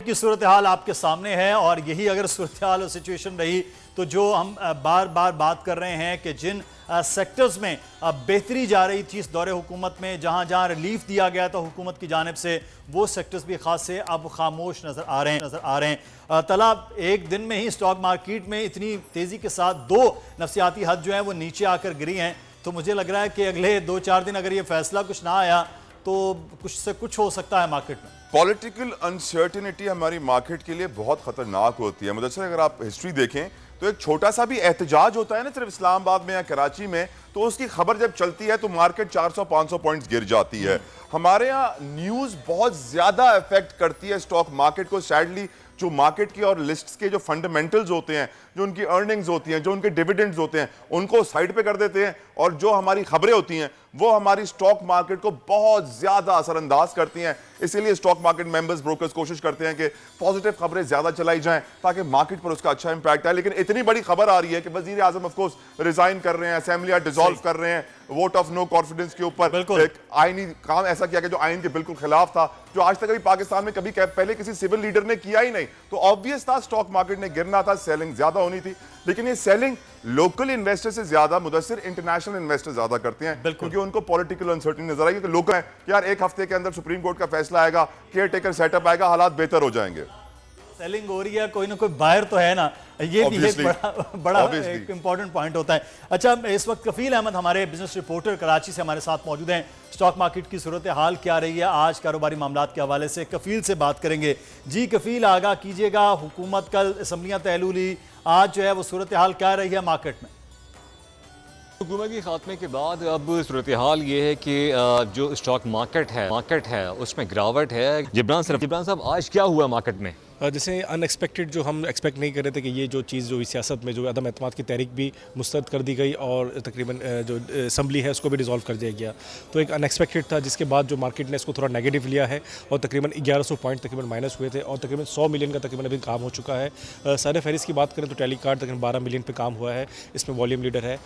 S6: की सूरत हाल आपके सामने है, और यही अगर सूरत हाल और सिचुएशन रही तो जो हम बार बार बात कर रहे हैं कि जिन सेक्टर्स में बेहतरी जा रही थी इस दौरे हुकूमत में, जहां जहां रिलीफ दिया गया था हुकूमत की जानिब से, वो सेक्टर्स भी खास से अब खामोश नजर आ रहे हैं। तला एक दिन में ही स्टॉक मार्केट में इतनी तेजी के साथ 2 नफसियाती हद जो है वो नीचे आकर गिरी हैं, तो मुझे लग रहा है कि अगले 2-4 दिन अगर ये फैसला कुछ ना आया तो कुछ से कुछ हो सकता है मार्केट में।
S3: पॉलिटिकल अनसर्टिनिटी हमारी मार्केट के लिए बहुत खतरनाक होती है। मुदस्सिर, अगर आप हिस्ट्री देखें तो एक छोटा सा भी एहतजाज होता है ना, सिर्फ इस्लामाबाद में या कराची में, तो उसकी खबर जब चलती है तो मार्केट 400-500 पॉइंट्स गिर जाती है। हमारे यहाँ न्यूज़ बहुत ज़्यादा अफेक्ट करती है स्टॉक मार्केट को। सैडली जो मार्केट की और लिस्ट्स के जो फंडामेंटल्स होते हैं, जो उनकी अर्निंग्स होती हैं, जो उनके डिविडेंड्स होते हैं, उनको साइड पे कर देते हैं, और जो हमारी खबरें होती हैं वो हमारी स्टॉक मार्केट को बहुत ज़्यादा असरअंदाज करती हैं। इसीलिए स्टॉक मार्केट मेंबर्स, ब्रोकर्स कोशिश करते हैं कि पॉजिटिव खबरें ज़्यादा चलाई जाएं ताकि मार्केट पर उसका अच्छा इंपैक्ट आए। लेकिन इतनी बड़ी खबर आ रही है कि वज़ीर आज़म ऑफ कोर्स रिजाइन कर रहे हैं, असेंबली डिसॉल्व कर रहे हैं, वोट ऑफ नो कॉन्फिडेंस के ऊपर एक आईनी काम ऐसा किया कि जो आइन के बिल्कुल खिलाफ था, जो आज तक कभी पाकिस्तान में कभी पहले किसी सिविल लीडर ने किया ही नहीं। तो ऑब्वियस था स्टॉक मार्केट ने गिरना था, सेलिंग ज्यादा होनी थी। लेकिन ये सेलिंग लोकल इन्वेस्टर से ज्यादा मुदस्सिर इंटरनेशनल इन्वेस्टर ज्यादा करते हैं, क्योंकि उनको पॉलिटिकल अनसर्टेनिटी नजर आई कि लोग हैं कि यार एक हफ्ते के अंदर सुप्रीम कोर्ट का फैसला आएगा, केयर टेकर सेटअप आएगा, हालात बेहतर हो जाएंगे।
S6: सेलिंग हो रही है, कोई ना कोई बायर तो है ना, ये भी एक बड़ा एक इंपॉर्टेंट पॉइंट होता है। अच्छा, इस वक्त कफील अहमद हमारे बिजनेस रिपोर्टर कराची से हमारे साथ मौजूद हैं। स्टॉक मार्केट की सूरत हाल क्या रही है आज कारोबारी मामलात के हवाले से कफील से बात करेंगे। जी कफील, आगाह कीजिएगा, हुकूमत कल असम्बलियाँ तहलू ली, आज जो है वो सूरत हाल क्या रही है मार्केट में?
S7: हुकूमत के खात्मे के बाद अब सूरत हाल ये है कि जो स्टॉक मार्केट है उसमें गिरावट है। जिब्रान साहब, आज क्या हुआ मार्केट में?
S8: जैसे अनएक्सपेक्टेड जो हम एक्सपेक्ट नहीं कर रहे थे कि ये जो चीज़ जो सियासत में जो अदम एतमाद की तहरीक भी मुस्तरद कर दी गई और तकरीबन जो असम्बली है उसको भी डिसॉल्व कर दिया गया, तो एक अनएक्सपेक्टेड था, जिसके बाद जो मार्केट ने इसको थोड़ा नेगेटिव लिया है और तकरीबन 1100 पॉइंट तकरीबन माइनस हुए थे और तकरीबन 100 मिलियन का तकरीबन अभी काम हो चुका है। सर फहरिस्त की बात करें तो टैली कार्ड तकरीबन 12 मिलियन पे काम हुआ है, इसमें वॉल्यूम लीडर है।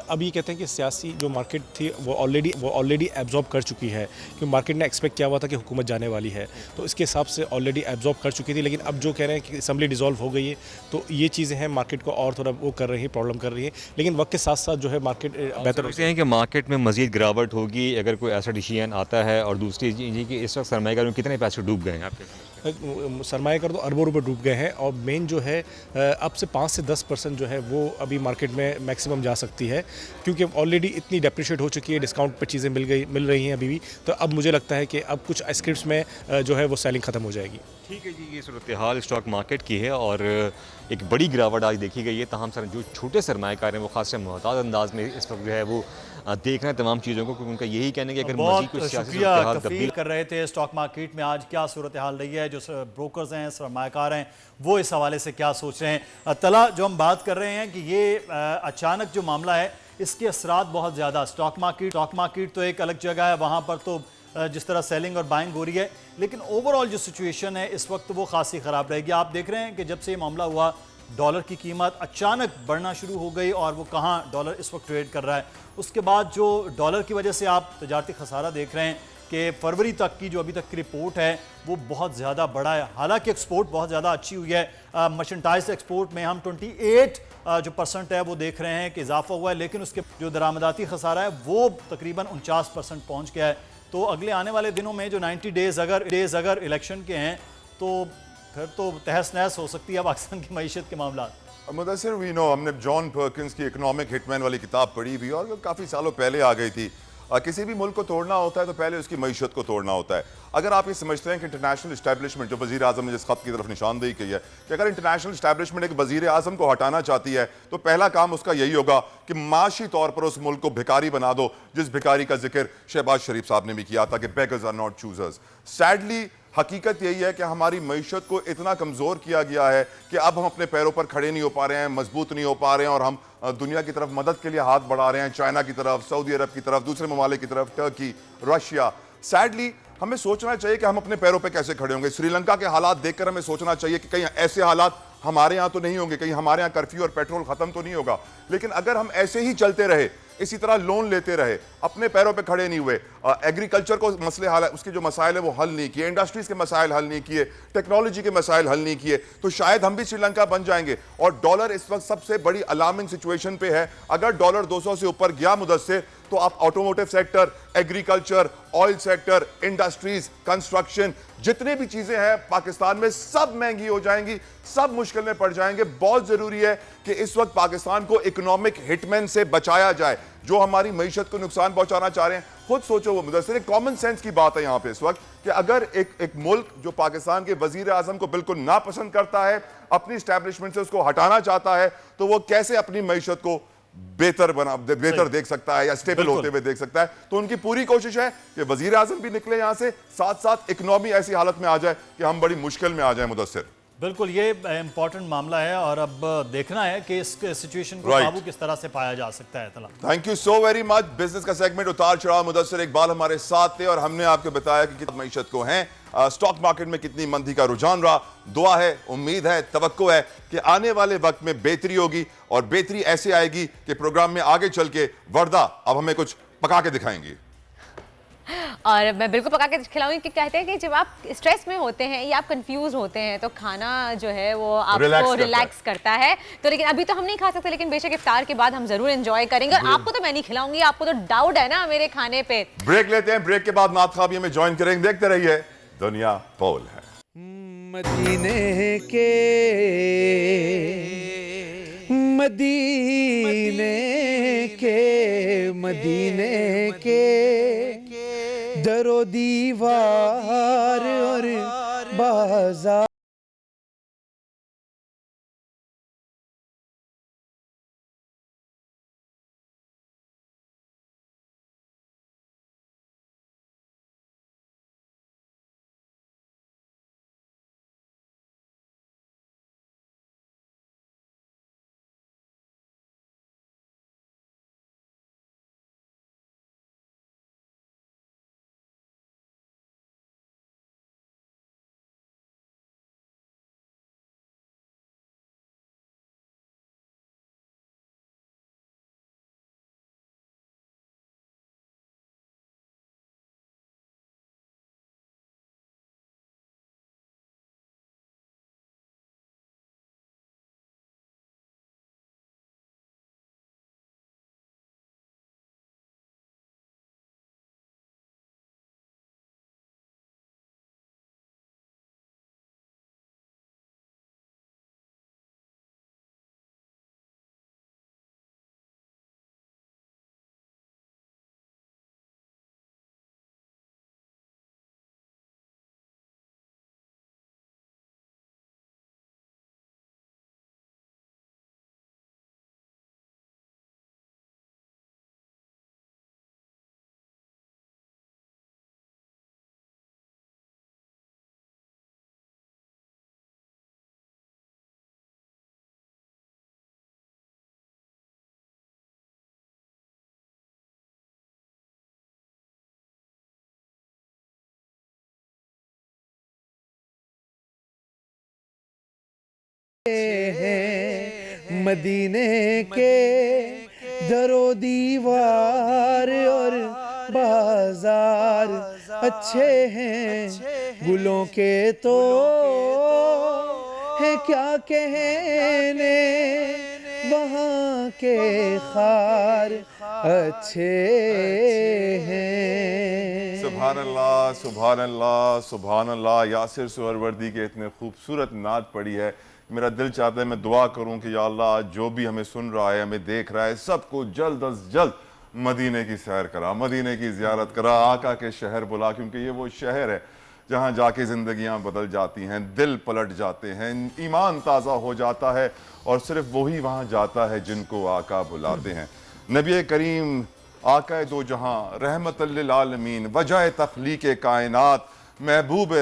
S8: अब ये कहते हैं कि सियासी जो मार्केट थी वो ऑलरेडी एब्जॉर्ब कर चुकी है, क्योंकि मार्केट ने एक्सपेक्ट किया हुआ था कि हुकूमत जाने वाली है, तो इसके हिसाब से ऑलरेडी एब्जॉर्ब कर चुकी थी। लेकिन अब जो कह रहे हैं कि असम्बली डिसॉल्व हो गई है, तो ये चीज़ें हैं मार्केट को और थोड़ा वो कर रही है, प्रॉब्लम कर रही है। लेकिन वक्त के साथ साथ जो है मार्केट बेहतर
S7: हो हैं कि मार्केट में मजीद गिरावट होगी अगर कोई ऐसा डिसीजन आता है। और दूसरी चीज़ कि इस वक्त सरमायाकार में कितने पैसे डूब गए हैं आपके?
S8: सरमायाकार तो अरबों रुपए डूब गए हैं, और मेन जो है अब से 5 से 10% जो है वो अभी मार्केट में मैक्सिमम जा सकती है, क्योंकि ऑलरेडी इतनी डेप्रिशिएट हो चुकी है, डिस्काउंट पर चीज़ें मिल रही हैं अभी भी। तो अब मुझे लगता है कि अब कुछ स्क्रिप्ट्स में जो है वो सेलिंग ख़त्म हो जाएगी।
S7: ठीक है जी, ये सूरत हाल स्टॉक मार्केट की है और एक बड़ी गिरावट आज देखी गई है। तमाम सर जो छोटे सरमायाकार हैं वो खास से मुहताज अंदाज में इस वक्त जो है वो देख रहे हैं तमाम चीज़ों को, क्योंकि उनका यही कहने कि अगर मज़ीद कुछ
S6: शुक्रिया कफील कर रहे थे स्टॉक मार्केट में आज क्या सूरत हाल रही है, जो ब्रोकर्स हैं, सरमायाकार हैं, वो इस हवाले से क्या सोच रहे हैं। तला, जो हम बात कर रहे हैं कि ये अचानक जो मामला है इसके असरात बहुत ज़्यादा। स्टॉक मार्केट तो एक अलग जगह है, वहाँ पर तो जिस तरह सेलिंग और बाइंग हो रही है, लेकिन ओवरऑल जो सिचुएशन है इस वक्त वो खासी ख़राब रहेगी। आप देख रहे हैं कि जब से ये मामला हुआ, डॉलर की कीमत अचानक बढ़ना शुरू हो गई और वो कहाँ डॉलर इस वक्त ट्रेड कर रहा है। उसके बाद जो डॉलर की वजह से आप तजारती खसारा देख रहे हैं कि फरवरी तक की जो अभी तक की रिपोर्ट है वो बहुत ज़्यादा बड़ा है। हालांकि एक्सपोर्ट बहुत ज़्यादा अच्छी हुई है, मर्चेंटाइज एक्सपोर्ट में हम 28 जो % है वो देख रहे हैं कि इजाफा हुआ है, लेकिन उसके जो दरामदाती खसारा है वो तकरीबन 49% पहुँच गया है। तो अगले आने वाले दिनों में जो 90 डेज़ अगर इलेक्शन के हैं तो फिर तो तहस नहस हो सकती है पाकिस्तान की मईशत के मामला।
S3: मुदस्सिर, वी नो, हमने जॉन पर्किंस की इकोनॉमिक हिटमैन वाली किताब पढ़ी हुई और काफ़ी सालों पहले आ गई थी। किसी भी मुल्क को तोड़ना होता है तो पहले उसकी मईशत को तोड़ना होता है। अगर आप ये समझते हैं कि इंटरनेशनल इस्टेब्लिशमेंट, जो वज़ीर आज़म ने जिस खत की तरफ निशानदेही की है, कि अगर इंटरनेशनल इस्टेब्लिशमेंट एक वज़ीर आज़म को हटाना चाहती है तो पहला काम उसका यही होगा कि माशी तौर पर उस मुल्क को भिखारी बना दो, जिस भिखारी का जिक्र शहबाज शरीफ साहब ने भी किया था कि beggars are not choosers. Sadly हकीकत यही है कि हमारी मईशत को इतना कमज़ोर किया गया है कि अब हम अपने पैरों पर खड़े नहीं हो पा रहे हैं, मजबूत नहीं हो पा रहे हैं, और हम दुनिया की तरफ मदद के लिए हाथ बढ़ा रहे हैं, चाइना की तरफ, सऊदी अरब की तरफ, दूसरे ममालिक की तरफ, टर्की, रशिया। सैडली हमें सोचना चाहिए कि हम अपने पैरों पर कैसे खड़े होंगे। श्रीलंका के हालात देखकर हमें सोचना चाहिए कि कहीं ऐसे हालात हमारे यहाँ तो नहीं होंगे, कहीं हमारे यहाँ कर्फ्यू और पेट्रोल खत्म तो नहीं होगा। लेकिन अगर हम ऐसे ही चलते रहे, इसी तरह लोन लेते रहे, अपने पैरों पे खड़े नहीं हुए, एग्रीकल्चर को मसले हाल, उसके जो मसाइल है वो हल नहीं किए, इंडस्ट्रीज के मसाइल हल नहीं किए, टेक्नोलॉजी के मसाइल हल नहीं किए, तो शायद हम भी श्रीलंका बन जाएंगे। और डॉलर इस वक्त सबसे बड़ी अलार्मिंग सिचुएशन पे है। अगर डॉलर 200 से ऊपर गया मुदस्सिर, तो आप automotive sector, agriculture, oil sector, industries, construction, जितने भी चीजें हैं पाकिस्तान में, सब महंगी हो जाएंगी, सब मुश्किल में पड़ जाएंगे। बहुत जरूरी है कि इस वक्त पाकिस्तान को इकोनॉमिक हिटमैन से बचाया जाए जो हमारी मईशत को नुकसान पहुंचाना चाह रहे हैं। खुद सोचो, वो मुदस्सिर, कॉमन सेंस की बात है यहां पे इस वक्त कि अगर एक मुल्क जो पाकिस्तान के वजीर आजम को बिल्कुल नापसंद करता है, अपनी एस्टैब्लिशमेंट से उसको हटाना चाहता है, तो वो कैसे अपनी मईशत को बेहतर देख सकता है या स्टेबल होते हुए देख सकता है। तो उनकी पूरी कोशिश है कि वजीर आजम भी निकले यहां से, साथ साथ इकोनॉमी ऐसी हालत में आ जाए कि हम बड़ी मुश्किल में आ जाए। मुदस्सिर,
S6: बिल्कुल, ये इंपॉर्टेंट मामला है और अब देखना है कि इस सिचुएशन को काबू किस तरह से पाया जा सकता है। तला,
S3: thank you so very much. Business का सेगमेंट उतार चढ़ाव, मुदस्सिर इकबाल हमारे साथ थे और हमने आपको बताया कि कितनी मईशत को हैं, स्टॉक मार्केट में कितनी मंदी का रुझान रहा। दुआ है, उम्मीद है, तवक्को है कि आने वाले वक्त में बेहतरी होगी और बेहतरी ऐसे आएगी कि प्रोग्राम में आगे चल के वर्दा अब हमें कुछ पका के दिखाएंगी।
S2: और मैं बिल्कुल पका के खिलाऊंगी कि कहते हैं कि जब आप स्ट्रेस में होते हैं या आप कंफ्यूज होते हैं तो खाना जो है वो आपको रिलैक्स करता है। तो लेकिन अभी तो हम नहीं खा सकते, लेकिन बेशक इफ्तार के बाद हम जरूर एंजॉय करेंगे। और आपको तो मैं नहीं खिलाऊंगी, आपको तो डाउट है ना मेरे खाने पे।
S3: ब्रेक लेते हैं, ब्रेक के बाद नात खाबी में ज्वाइन करेंगे। देखते रहिए, दुनिया पोल है।
S9: मदीने के दरो दीवार और बाजार हैं मदीने के दरो दीवार और बाजार अच्छे हैं गुलों के तो है क्या कहने वहाँ के खार अच्छे हैं।
S3: सुभान अल्लाह सुभान अल्लाह सुभान अल्लाह। यासिर सुहरवर्दी के इतने खूबसूरत नात पड़ी है। मेरा दिल चाहता है मैं दुआ करूं कि या अल्लाह जो भी हमें सुन रहा है, हमें देख रहा है, सबको जल्द अज जल्द मदीने की सैर करा, मदीने की ज़ियारत करा, आका के शहर बुला, क्योंकि ये वो शहर है जहाँ जाके ज़िंदगियाँ बदल जाती हैं, दिल पलट जाते हैं, ईमान ताज़ा हो जाता है और सिर्फ वही वहाँ जाता है जिनको आका बुलाते हैं। नबी करीम आका दो जहाँ रहमतल लिल आलमीन वजह तख्लीक कायनात महबूब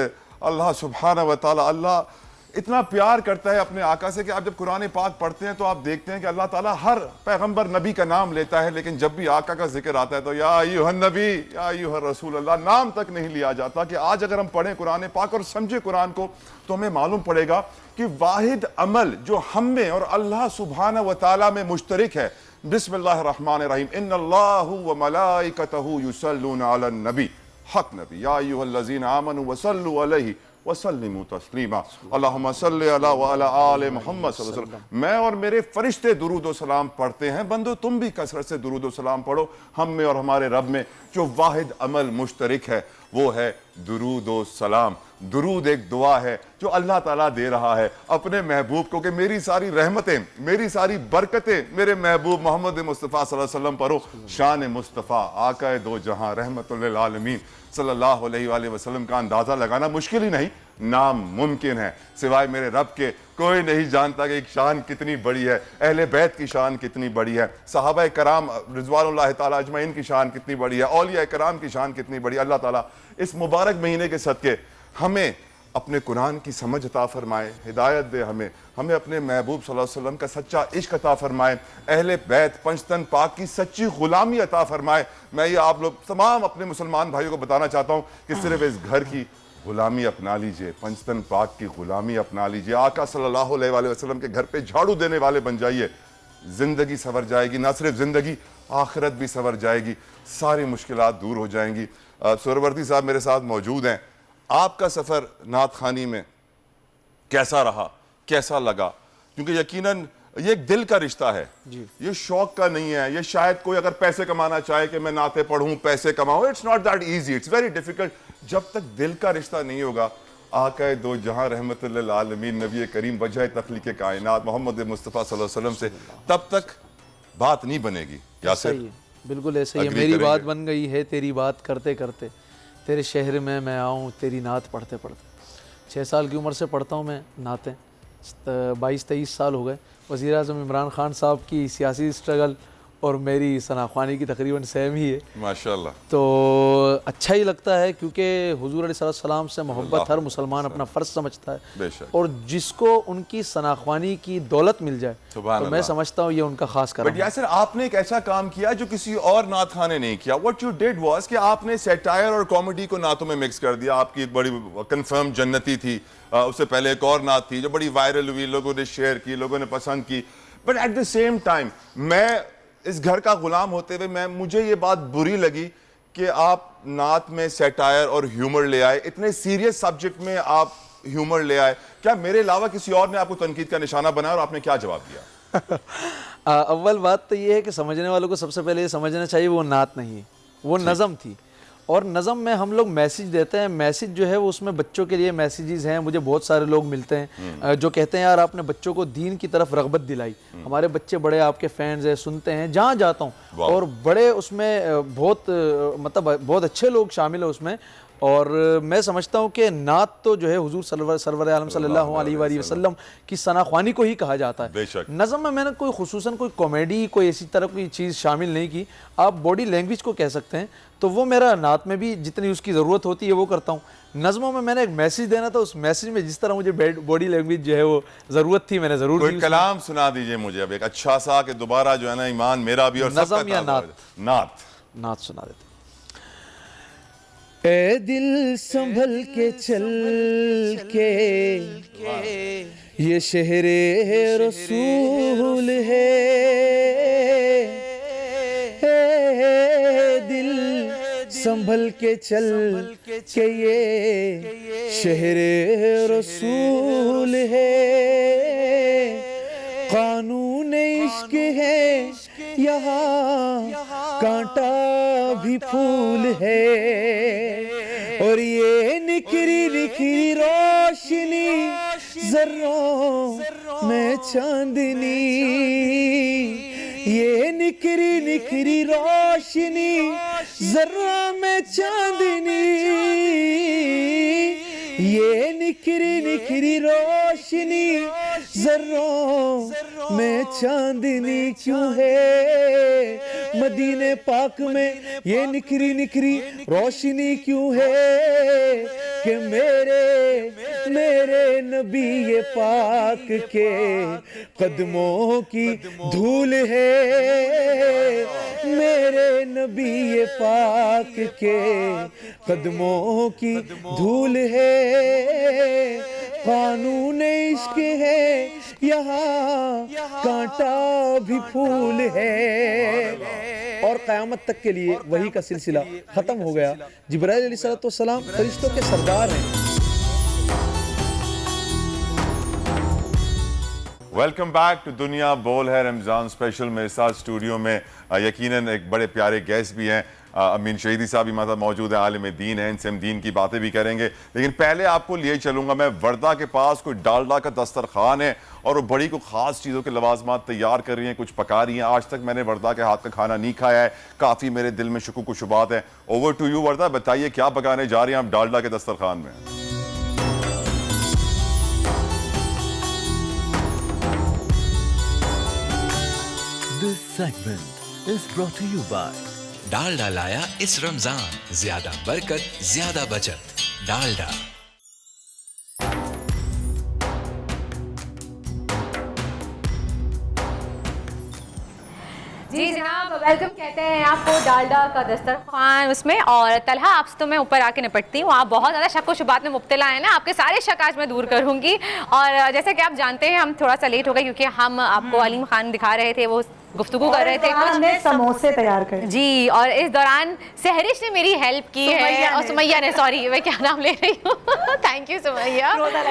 S3: अल्लाह सुब्हाना व तआला। अल्लाह इतना प्यार करता है अपने आका से कि आप जब कुरान पाक पढ़ते हैं तो आप देखते हैं कि अल्लाह ताला हर पैगंबर नबी का नाम लेता है, लेकिन जब भी आका का जिक्र आता है तो या अय्युहन नबी या अय्युहर रसूल अल्लाह नाम तक नहीं लिया जाता। कि आज अगर हम पढ़ें कुरान पाक और समझे कुरान को तो हमें मालूम पड़ेगा कि वाहिद अमल जो हम में और अल्लाह सुब्हाना व तआला में मुश्तरिक है, बिस्मिल्लाहिर्रहमानिर्रहीम, इन्नल्लाहु व मलाइकतहु युसल्लूना अलन नबी, हक नबी, या अय्युहल्लज़ीना आमनू वसल्लु अलैहि वसल्लिमु तस्लीमा, अल्लाहुम्मा सल्लि अला व अला आले मुहम्मद सल्लल्लाहु अलैहि वसल्लम। मैं और मेरे फरिश्ते दुरूद व सलाम पढ़ते हैं, बंदो तुम भी कसरत से दुरूद व सलाम पढ़ो। हम में और हमारे रब में जो वाहिद अमल मुश्तरिक है वो है दुरूद व सलाम। दुरूद एक दुआ है जो अल्लाह ताला दे रहा है अपने महबूब को कि मेरी सारी रहमतें, मेरी सारी बरकतें मेरे महबूब मोहम्मद मुस्तफ़ा सल्लल्लाहु अलैहि वसल्लम पढ़ो। शान मुस्तफ़ा आका दो जहां रहमतुल लिल आलमीन सल्लल्लाहु अलैहि वसल्लम का अंदाज़ा लगाना मुश्किल ही नहीं, नामुमकिन है। सिवाय मेरे रब के कोई नहीं जानता कि एक शान कितनी बड़ी है, अहले बैत की शान कितनी बड़ी है, सहाबा कराम रिज़वानुल्लाह ताला अजमईन की शान कितनी बड़ी है, औलिया कराम की शान कितनी बड़ी है। अल्लाह ताला इस मुबारक महीने के सदके हमें अपने कुरान की समझ अता फरमाए, हिदायत दे हमें, हमें अपने महबूब सल्लल्लाहु अलैहि वसल्लम का सच्चा इश्क अता फरमाए, अहले बैत पंचतन पाक की सच्ची गुलामी अता फरमाए। मैं ये आप लोग तमाम अपने मुसलमान भाइयों को बताना चाहता हूँ कि सिर्फ इस घर की गुलामी अपना लीजिए, पंचतन पाक की गुलामी अपना लीजिए, आका सल्लल्लाहु अलैहि वसल्लम के घर पे झाड़ू देने वाले बन जाइए, जिंदगी संवर जाएगी। ना सिर्फ जिंदगी, आखिरत भी संवर जाएगी, सारी मुश्किलात दूर हो जाएंगी। सुहरवर्दी साहब मेरे साथ मौजूद हैं। आपका सफ़र नात खानी में कैसा रहा, कैसा लगा? क्योंकि यकीनन ये एक दिल का रिश्ता है, ये शौक का नहीं है। ये शायद कोई अगर पैसे कमाना चाहे कि मैं नाते पढ़ूं पैसे कमाऊं, it's not that easy, it's very difficult. जब तक दिल का रिश्ता नहीं होगा, आका दो जहां रहमतुल लिल आलमीन नबी करीम वजह तख्लीक कायनात मोहम्मद मुस्तफ़ा सल्लल्लाहु अलैहि वसल्लम से, तब तक बात नहीं बनेगी। यासिर
S9: बिल्कुल ऐसे ही मेरी बात बन गई है तेरी बात करते करते, तेरे शहर में मैं आऊँ तेरी नात पढ़ते पढ़ते। 6 साल की उम्र से पढ़ता हूँ मैं नातें, 22-23 साल हो गए। वज़ीर आज़म इमरान खान साहब की सियासी स्ट्रगल और मेरी सनाख्वानी की तकरीबन सेम ही है
S3: माशाल्लाह।
S9: तो अच्छा ही लगता है क्योंकि हुजूर अलैहिस्सलाम से मोहब्बत हर मुसलमान अपना फ़र्ज समझता है, और जिसको उनकी सनाख्वानी की दौलत मिल जाए तो मैं समझता हूँ ये उनका खास करम है।
S3: यासिर आपने एक ऐसा काम किया जो किसी और नात खान ने नहीं किया। व्हाट यू डिड वाज कि आपने सैटायर और कॉमेडी को नातों में मिक्स कर दिया। आपकी एक बड़ी कंफर्म जन्नती थी, उससे पहले एक और नात थी जो बड़ी वायरल हुई, लोगों ने शेयर की, लोगों ने पसंद की। But at the same time मैं इस घर का गुलाम होते हुए मुझे ये बात बुरी लगी कि आप नात में सैटायर और ह्यूमर ले आए, इतने सीरियस सब्जेक्ट में आप ह्यूमर ले आए। क्या मेरे अलावा किसी और ने आपको तनकीद का निशाना बनाया और आपने क्या जवाब दिया?
S9: अव्वल बात तो ये है कि समझने वालों को सबसे पहले ये समझना चाहिए वो नात नहीं है, वो नज़म थी। और नज़म में हम लोग मैसेज देते हैं, मैसेज जो है वो उसमें बच्चों के लिए मैसेजेस हैं। मुझे बहुत सारे लोग मिलते हैं जो कहते हैं यार आपने बच्चों को दीन की तरफ रग़बत दिलाई। हमारे बच्चे बड़े आपके फैंस हैं, सुनते हैं जहाँ जाता हूँ, और बड़े उसमें बहुत मतलब बहुत अच्छे लोग शामिल हैं उसमें। और मैं समझता हूँ कि नात तो जो है हुजूर सरवर आलम सल्लल्लाहु अलैहि वसल्लम की सनाख्वानी को ही कहा जाता है। नज़म में मैंने कोई खुसूसन कोई कॉमेडी कोई ऐसी तरह की चीज़ शामिल नहीं की। आप बॉडी लैंग्वेज को कह सकते हैं, तो वो मेरा नात में भी जितनी उसकी ज़रूरत होती है वो करता हूँ। नज़मों में मैंने एक मैसेज देना था, उस मैसेज में जिस तरह मुझे बॉडी लैंग्वेज जो है वो ज़रूरत थी मैंने ज़रूर
S3: कोई कलाम सुना दीजिए मुझे अब एक अच्छा सा कि दोबारा जो है ना ईमान मेरा भी और
S9: नज़म या नात
S3: नात
S9: सुना देते। ए दिल संभल के चल के ये शहरे रसूल है, दिल संभल के चल के ये शहरे रसूल है, कानून इश्क है यहाँ कांटा भी फूल है, और ये निखरी निखरी रोशनी जर्रों में चांदनी, ये निखरी निखरी रोशनी जर्रों में चांदनी, ये निखरी निखरी रोशनी जर्रों में चांदनी क्यों है, मदीने पाक में ये निखरी निखरी रोशनी क्यों है, कि मेरे नबी ये पाक के कदमों की धूल है, मेरे नबी ये पाक के कदमों की धूल है, कानून इश्क है यहाँ कांटा भी फूल है। और क़यामत तक के लिए वही का सिलसिला ख़त्म हो गया। जिब्राइल अलैहिस्सलाम फरिश्तों के सरदार हैं।
S3: वेलकम बैक टू दुनिया बोल है रमज़ान स्पेशल। मेरे साथ स्टूडियो में यकीनन एक बड़े प्यारे गेस्ट भी हैं। अमीन शहीदी साहब भी मौजूद है, आलिम दीन है, इनसे हम दीन की बातें भी करेंगे। लेकिन पहले आपको लिए चलूँगा मैं, वर्दा के पास कोई डालडा का दस्तरखान है और वो बड़ी को ख़ास चीज़ों के लवाजमात तैयार कर रही हैं, कुछ पका रही हैं। आज तक मैंने वर्दा के हाथ का खाना नहीं खाया है, काफ़ी मेरे दिल में शुकूक व शुबात है। ओवर टू यू वर्दा, बताइए क्या पकाने जा रही हैं आप डालडा के दस्तरखान में?
S10: This segment is brought to you by Dalda लाया इस रमजान, ज्यादा बरकत ज्यादा बचत। डालडा।
S2: जी जनाब, वेलकम कहते हैं आपको डालडा का दस्तरखान उसमें। और तलहा, आपसे तो मैं ऊपर आके निपटती हूँ, आप बहुत ज़्यादा शक व शुबात में मुब्तला हैं ना, आपके सारे शक आज मैं दूर करूँगी। और जैसा कि आप जानते हैं हम थोड़ा सा लेट हो गए क्योंकि हम आपको अलीम खान दिखा रहे थे, वो गुफ्तगू कर रहे थे, कुछ
S11: समोसे तैयार कर
S2: जी। और इस दौरान सहरिश ने मेरी हेल्प की है, और सुमैया ने, सॉरी मैं क्या नाम ले रही हूँ थैंक यू सुमैया। रोज़ा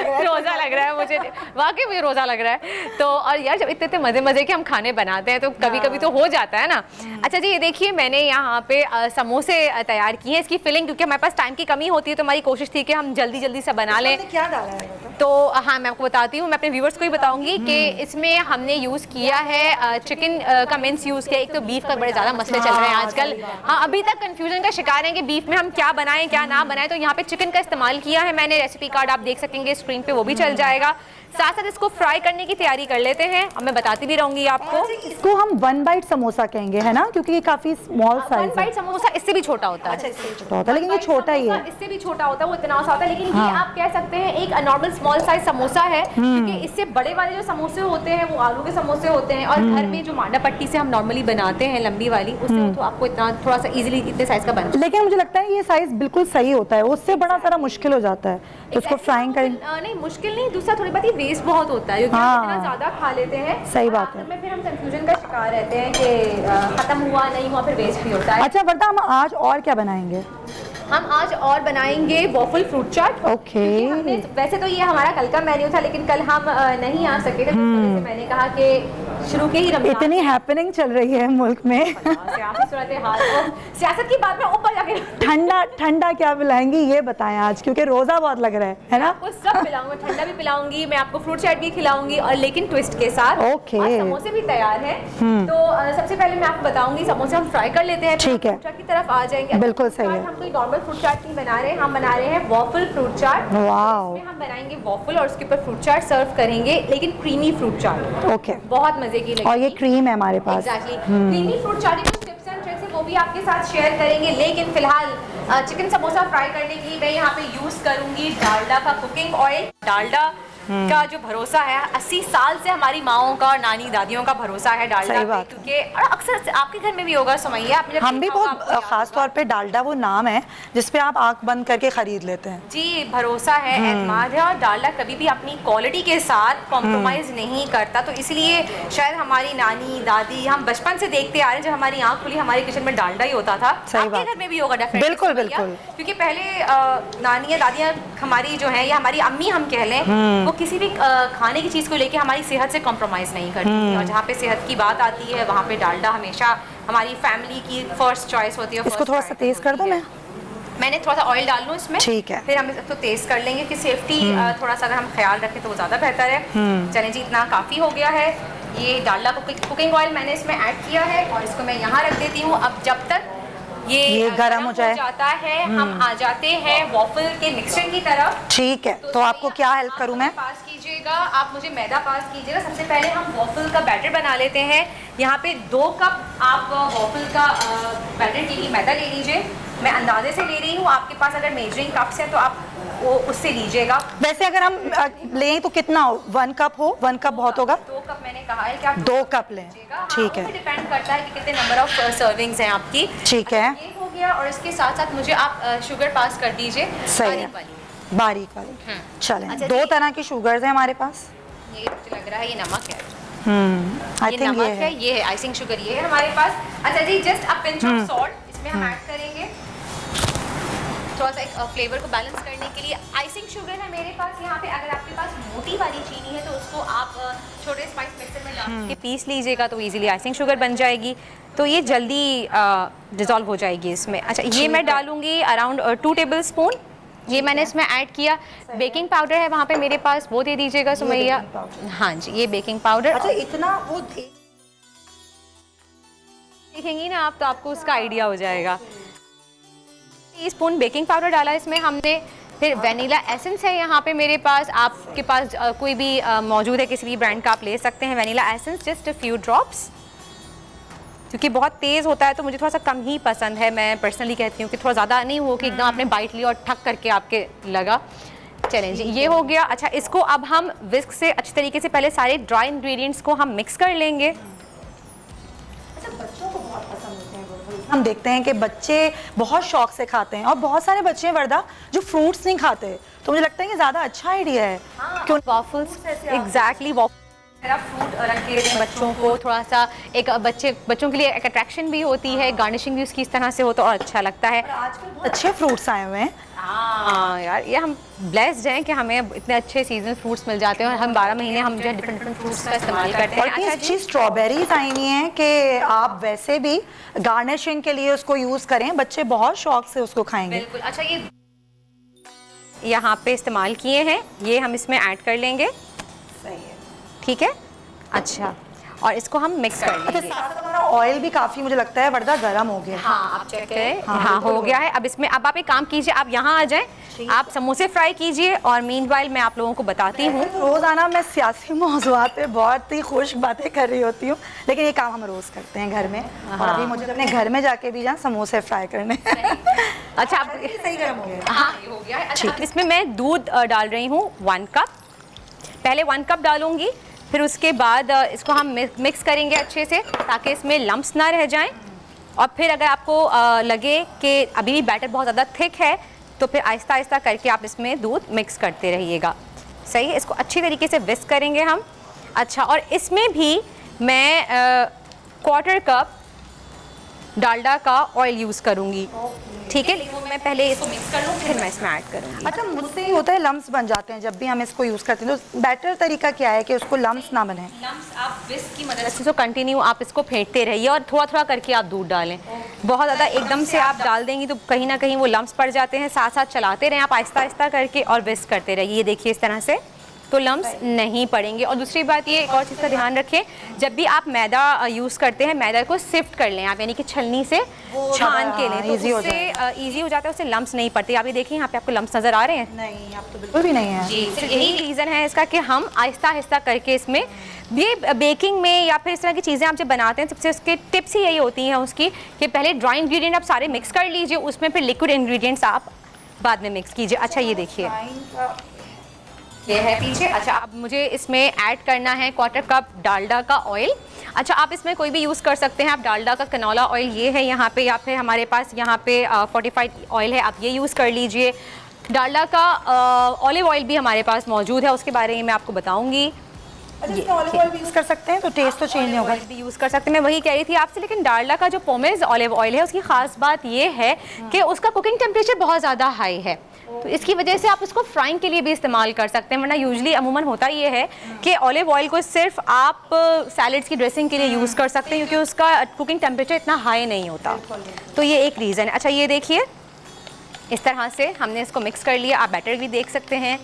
S2: लग रहा है मुझे, वाकई मुझे रोज़ा लग रहा है। तो और यार जब इतने मज़े मज़े के हम खाने बनाते हैं तो कभी कभी तो हो जाता है ना। अच्छा जी, ये देखिए मैंने यहाँ पे समोसे तैयार किए हैं। इसकी फिलिंग, क्योंकि हमारे पास टाइम की कमी होती है तो हमारी कोशिश थी कि हम जल्दी जल्दी से बना लें।
S11: क्या डाला है? तो
S2: हाँ मैं आपको बताती हूँ, मैं अपने व्यूवर्स को ही बताऊंगी कि इसमें हमने यूज़ किया है चिकन का मिन्स यूज़ किया। एक तो बीफ का बड़े ज़्यादा मसले चल रहे हैं आजकल, हाँ अभी तक कंफ्यूजन का शिकार हैं कि बीफ में हम क्या बनाएं क्या ना बनाएं, तो यहाँ पे चिकन का इस्तेमाल किया है मैंने। रेसिपी कार्ड आप देख सकेंगे स्क्रीन पे, वो भी चल जाएगा। साथ साथ इसको फ्राई करने की तैयारी कर लेते हैं, अब मैं बताती भी रहूंगी आपको।
S11: इसको हम 1 बाइट समोसा कहेंगे, है ना, क्योंकि ये काफी स्मॉल साइज है।
S2: 1 बाइट समोसा इससे भी छोटा होता है।
S11: अच्छा, इससे भी छोटा होता है, लेकिन ये छोटा ही है।
S2: इससे भी छोटा होता है, वो इतना सा होता है, लेकिन ये आप कह सकते हैं एक नॉर्मल स्मॉल साइज समोसा है, क्योंकि इससे बड़े वाले जो समोसे होते हैं वो आलू के समोसे होते हैं, और घर में जो मांडा पट्टी से हम नॉर्मली बनाते हैं लंबी वाली, उससे तो आपको इतना थोड़ा सा इजीली इतने साइज का बन जाता है।
S11: लेकिन मुझे लगता है ये साइज बिल्कुल सही होता है, उससे बड़ा सारा मुश्किल हो जाता है। तो उसको फ्राइंग करें,
S2: नहीं मुश्किल नहीं, दूसरा थोड़ी बात ये वेस्ट बहुत होता है, क्योंकि हम इतना ज्यादा खा लेते हैं।
S11: सही बात है।
S2: में फिर हम कंफ्यूजन का शिकार रहते हैं कि खत्म हुआ नहीं हुआ, फिर वेस्ट भी होता है।
S11: अच्छा वर्दा, हम आज और क्या बनाएंगे?
S2: हम आज और बनाएंगे वॉफल फ्रूट चाट।
S11: ओके।
S2: वैसे तो ये हमारा कल का मेन्यू था, लेकिन कल हम नहीं आ सके थे, तो मैंने कहा कि शुरू के ही रमजान,
S11: इतनी हैपनिंग चल रही है मुल्क में,
S2: सियासत की बात में ऊपर जाके
S11: ठंडा ठंडा क्या पिलाएंगी ये बताएं आज, क्योंकि रोजा बहुत लग रहा है ना।
S2: आपको सब पिलाऊंगी, ठंडा भी पिलाऊंगी, मैं आपको फ्रूट चाट भी खिलाऊंगी, और लेकिन ट्विस्ट के साथ।
S11: ओके।
S2: समोसे भी तैयार हैं, तो सबसे पहले मैं आपको बताऊंगी समोसे हम फ्राई कर लेते हैं,
S11: ठीक है,
S2: फ्रूट चाट की तरफ आ जाएंगे।
S11: बिल्कुल सही है।
S2: हम कोई नॉर्मल फ्रूट चाट नहीं बना रहे हैं, हम बना रहे हैं वॉफल फ्रूट चाट।
S11: वाओ।
S2: इसमें हम बनाएंगे वॉफल और उसके ऊपर फ्रूट चाट सर्व करेंगे, लेकिन क्रीमी फ्रूट चाट।
S11: ओके।
S2: बहुत मजे की लगेगी,
S11: और ये क्रीम है हमारे पास।
S2: एग्जैक्टली। क्रीमी फ्रूट चाट की कुछ टिप्स एंड ट्रिक्स है, वो भी आपके साथ शेयर करेंगे, लेकिन फिलहाल चिकन समोसा फ्राई करने के लिए मैं यहाँ पे यूज करूंगी डालडा का कुकिंग ऑयल। डालडा का जो भरोसा है, 80 साल से हमारी माओं का और नानी दादियों का भरोसा है डालडा
S11: सही
S2: पे,
S11: बात है।
S2: क्योंकि और अक्सर आपके घर में भी होगा सुमैया, आपने जब
S11: हम भी
S2: देखा होगा,
S11: बहुत
S2: आपको याद
S11: खास तौर पे डालडा वो नाम है जिसपे आप आंख बंद करके खरीद लेते हैं।
S2: जी, भरोसा है, एतमाद है, और डालडा कभी भी अपनी क्वालिटी के साथ कॉम्प्रोमाइज़ नहीं करता। तो इसलिए शायद हमारी नानी दादी, हम बचपन से देखते आ रहे हैं, जब हमारी आंख खुली हमारे किचन में डालडा ही होता था।
S11: सही
S2: आपके
S11: बात।
S2: घर में भी होगा डेफिनेटली
S11: बिल्कुल,
S2: सुमैया,
S11: बिल्कुल।
S2: क्योंकि पहले नानियाँ दादियाँ हमारी जो है, या हमारी अम्मी हम कह लें, वो किसी भी खाने की चीज़ को लेके हमारी सेहत से कॉम्प्रोमाइज़ नहीं करती थी। और जहाँ पे सेहत की बात आती है वहाँ पे डालडा हमेशा हमारी फैमिली की फर्स्ट चॉइस होती है।
S11: इसको थोड़ा सा तेज कर दूं मैं?
S2: मैंने थोड़ा सा ऑयल डाल लूँ इसमें,
S11: ठीक है।
S2: फिर हम इसको तेज़ कर लेंगे कि सेफ्टी थोड़ा सा अगर हम ख्याल रखें तो वो ज़्यादा बेहतर है। चलें जी, इतना काफ़ी हो गया है। ये डालडा कुकिंग ऑयल मैंने इसमें ऐड किया है और इसको मैं यहाँ रख देती हूँ। अब जब तक ये
S11: गरम हो
S2: जाता है, हम आ जाते हैं वॉफल के मिक्सचर की तरफ।
S11: ठीक है, तो आपको क्या हेल्प करूं मैं?
S2: पास कीजिएगा, आप मुझे मैदा पास कीजिएगा। सबसे पहले हम वॉफल का बैटर बना लेते हैं। यहाँ पे 2 कप आप वॉफल का बैटर के लिए मैदा ले लीजिए। मैं अंदाजे से ले रही हूँ, आपके पास अगर मेजरिंग कप्स है तो आप वो उससे लीजिएगा।
S11: वैसे अगर हम लें तो कितना हो? 1 कप हो? 1 कप बहुत होगा?
S2: 2 कप मैंने कहा है कि आप
S11: 2 कप लें। ठीक है,
S2: डिपेंड करता है कि कितने नंबर ऑफ सर्विंग्स हैं आपकी।
S11: ठीक है।
S2: ये हो गया, और इसके साथ साथ मुझे आप शुगर पास कर दीजिए,
S11: सही है,
S2: बारीक वाली।
S11: बारीक वाली। चलें,
S2: अच्छा
S11: 2
S2: जी।
S11: तरह की शुगर्स हैं हमारे पास।
S2: ये मुझे लग रहा है ये नमक है।
S11: आई
S2: ये
S11: थिंक
S2: नमक
S11: ये है।
S2: ये है आइसिंग शुगर, ये है हमारे पास। अच्छा जी, just a pinch of salt इसमें हम ऐड करेंगे, थोड़ा सा एक फ्लेवर को बैलेंस करने के लिए। आइसिंग शुगर है मेरे पास यहाँ पे। अगर आपके पास मोटी वाली चीनी है तो उसको आप छोटे स्पाइस मिक्सर में डाल के पीस लीजिएगा तो इजीली आइसिंग शुगर बन जाएगी, तो ये जल्दी डिज़ोल्व हो जाएगी इसमें। अच्छा, ये मैं डालूंगी अराउंड 2 टेबल स्पून। ये मैंने इसमें ऐड किया। बेकिंग पाउडर है वहाँ पे मेरे पास, वो दे दीजिएगा सुमैया। हाँ जी, ये बेकिंग पाउडर।
S11: अच्छा, इतना वो
S2: देखेंगी ना आप तो आपको उसका आइडिया हो जाएगा। टीस्पून बेकिंग पाउडर डाला इसमें हमने। फिर वेनिला एसेंस है यहाँ पे मेरे पास, आपके पास कोई भी मौजूद है, किसी भी ब्रांड का आप ले सकते हैं। Vanilla essence just a few drops, क्योंकि बहुत तेज़ होता है तो मुझे थोड़ा सा कम ही पसंद है। मैं पर्सनली कहती हूँ कि थोड़ा ज़्यादा नहीं हो कि एकदम आपने बाइट लिया और ठक करके आपके लगा। चलें जी, ये हो गया। अच्छा, इसको अब हम विस्क से अच्छी तरीके से पहले सारे ड्राई इंग्रेडिएंट्स को हम मिक्स कर लेंगे।
S11: हम देखते हैं कि बच्चे बहुत शौक से खाते हैं और बहुत सारे बच्चे हैं वर्दा जो फ्रूट्स नहीं खाते, तो मुझे लगता है कि ज़्यादा अच्छा आइडिया है।
S2: क्यों वॉफल्स एग्जैक्टली फ्रूट रख के दें बच्चों को, थोड़ा सा एक बच्चों के लिए एक अट्रैक्शन भी होती है, गार्निशिंग भी उसकी इस तरह से हो तो और अच्छा लगता है।
S11: अच्छे फ्रूट्स आए हुए हैं।
S2: हाँ यार, ये हम ब्लेस्ड हैं कि हमें इतने अच्छे सीजनल फ्रूट्स मिल जाते हैं और हम 12 महीने हम जो है डिफरेंट फ्रूट्स का इस्तेमाल करते हैं।
S11: और इतनी अच्छी स्ट्रॉबेरीज आई हुई हैं कि आप वैसे भी गार्निशिंग के लिए उसको यूज़ करें, बच्चे बहुत शौक से उसको खाएंगे।
S2: बिल्कुल। अच्छा, ये यहाँ पे इस्तेमाल किए हैं, ये हम इसमें ऐड कर लेंगे।
S11: सही है,
S2: ठीक है। अच्छा, और इसको हम मिक्स कर लेंगे।
S11: हमारा ऑयल भी काफ़ी मुझे लगता है वर्दा गर्म हो गया।
S2: हाँ, आप चेक करें। हाँ, हो गया है। अब इसमें अब आप एक काम कीजिए, आप यहाँ आ जाएं, आप समोसे फ्राई कीजिए और मीनवाइल मैं आप लोगों को बताती हूँ।
S11: रोज़ाना मैं सियासी मौज़ूआत पे बहुत ही खुश बातें कर रही होती हूँ, लेकिन ये काम हम रोज़ करते हैं घर में। और अभी मुझे अपने घर में जाके भी जाना समोसे फ्राई करने।
S2: अच्छा, आप
S11: सही गर्म हो गया।
S2: हाँ, ये हो गया है। अच्छा, इसमें मैं दूध डाल रही हूँ 1 कप। पहले 1 कप डालूंगी, फिर उसके बाद इसको हम मिक्स करेंगे अच्छे से ताकि इसमें लम्प्स ना रह जाएं। और फिर अगर आपको लगे कि अभी भी बैटर बहुत ज़्यादा थिक है तो फिर आहिस्ता आहिस्ता करके आप इसमें दूध मिक्स करते रहिएगा। सही है, इसको अच्छी तरीके से विस्क करेंगे हम। अच्छा, और इसमें भी मैं 1/4 कप डालडा का ऑयल यूज़ करूँगी। ठीक है, लेकिन मैं पहले इसको मिक्स कर लूँ फिर मैं इसमें ऐड करूँगी।
S11: अच्छा, मुझसे ही होता है लम्स बन जाते हैं जब भी हम इसको यूज़ करते हैं, तो बेटर तरीका क्या है कि उसको लम्स ना बने?
S2: लम्स आप विस्क की मदद से कंटिन्यू आप इसको फेंटते रहिए और थोड़ा थोड़ा करके आप दूध डालें। बहुत ज़्यादा एकदम से आप डाल देंगी तो कहीं ना कहीं वो लम्स पड़ जाते हैं। साथ साथ चलाते रहें आप आहिस्ता आहिस्ता करके और विस्क करते रहिए। देखिए इस तरह से तो लम्स नहीं पड़ेंगे। और दूसरी बात ये, एक और चीज़ का ध्यान रखें, जब भी आप मैदा यूज़ करते हैं मैदा को सिफ्ट कर लें आप, यानी कि छलनी से छान के लें, तो उससे ईजी हो जाता है, उससे लम्स नहीं पड़ते। आप ये देखिए यहाँ पे आपको लम्स नज़र आ रहे हैं?
S11: नहीं, आप तो बिल्कुल भी नहीं है।
S2: जी, सिर्फ यही रीज़न है इसका कि हम आहिस्ता आहिस्ता करके इसमें ये बेकिंग में या फिर इस तरह की चीज़ें आप जब बनाते हैं सबसे उसके टिप्स ही यही होती हैं उसकी कि पहले ड्राई इंग्रेडिएंट आप सारे मिक्स कर लीजिए, उसमें फिर लिक्विड इंग्रेडिएंट्स आप बाद में मिक्स कीजिए। अच्छा, ये देखिए ये है पीछे। अच्छा, अब मुझे इसमें ऐड करना है 1/4 कप डालडा का ऑयल। अच्छा, आप इसमें कोई भी यूज़ कर सकते हैं। आप डालडा का कनोला ऑयल ये है यहाँ पे, या फिर हमारे पास यहाँ पे फोर्टिफाइड ऑयल है, आप ये यूज़ कर लीजिए। डालडा का ऑलिव ऑयल भी हमारे पास मौजूद है, उसके बारे में मैं आपको बताऊँगी।
S11: ऑलिव ऑयल भी यूज़ कर सकते हैं तो टेस्ट तो चेंज नहीं होगा।
S2: भी यूज़ कर सकते हैं, मैं वही कह रही थी आपसे। लेकिन डालडा का जो पोमेज ऑलिव ऑयल है उसकी ख़ास बात ये है कि उसका कुकिंग टेम्परेचर बहुत ज़्यादा हाई है, तो इसकी वजह से आप उसको फ्राइंग के लिए भी इस्तेमाल कर सकते हैं। वरना यूजली अमूमन होता ये है कि ऑलिव ऑयल को सिर्फ आप सैलड्स की ड्रेसिंग के लिए यूज़ कर सकते हैं, क्योंकि उसका कुकिंग टेम्परेचर इतना हाई नहीं होता, तो ये एक रीज़न है। अच्छा, ये देखिए इस तरह से हमने इसको मिक्स कर लिया। आप बैटर भी देख सकते हैं,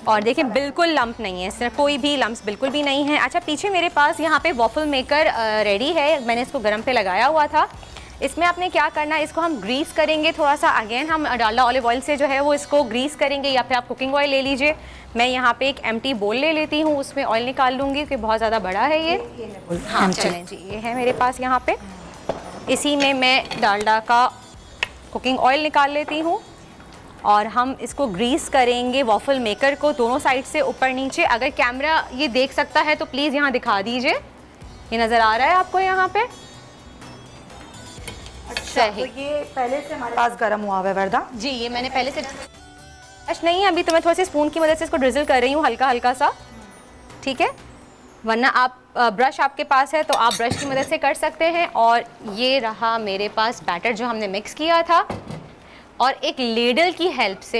S2: और देखिए बिल्कुल लंप नहीं है, इसमें कोई भी लम्प्स बिल्कुल भी नहीं है। अच्छा, पीछे मेरे पास यहाँ पे वॉफल मेकर रेडी है, मैंने इसको गर्म पे लगाया हुआ था। इसमें आपने क्या करना है, इसको हम ग्रीस करेंगे थोड़ा सा। अगेन हम डालडा ऑलिव ऑयल से जो है वो इसको ग्रीस करेंगे, या फिर आप कुकिंग ऑयल ले लीजिए। मैं यहाँ पे एक एम्प्टी बोल ले लेती हूँ, उसमें ऑयल निकाल लूँगी क्योंकि बहुत ज़्यादा बड़ा है ये। हाँ चलें जी, ये है मेरे पास यहाँ पे। इसी में मैं डालडा का कुकिंग ऑयल निकाल लेती हूँ, और हम इसको ग्रीस करेंगे वॉफल मेकर को दोनों साइड से, ऊपर नीचे। अगर कैमरा ये देख सकता है तो प्लीज़ यहाँ दिखा दीजिए, ये नज़र आ रहा है आपको यहाँ पे?
S11: अच्छा, तो ये पहले से हमारे पास गर्म हुआ है वर्दा
S2: जी, ये मैंने पहले से नहीं, अभी तो मैं थोड़ा सी स्पून की मदद से इसको ड्रिजल कर रही हूँ हल्का हल्का सा, ठीक है। वरना आप ब्रश आपके पास है तो आप ब्रश की मदद से कर सकते हैं। और ये रहा मेरे पास बैटर जो हमने मिक्स किया था, और एक लेडल की हेल्प से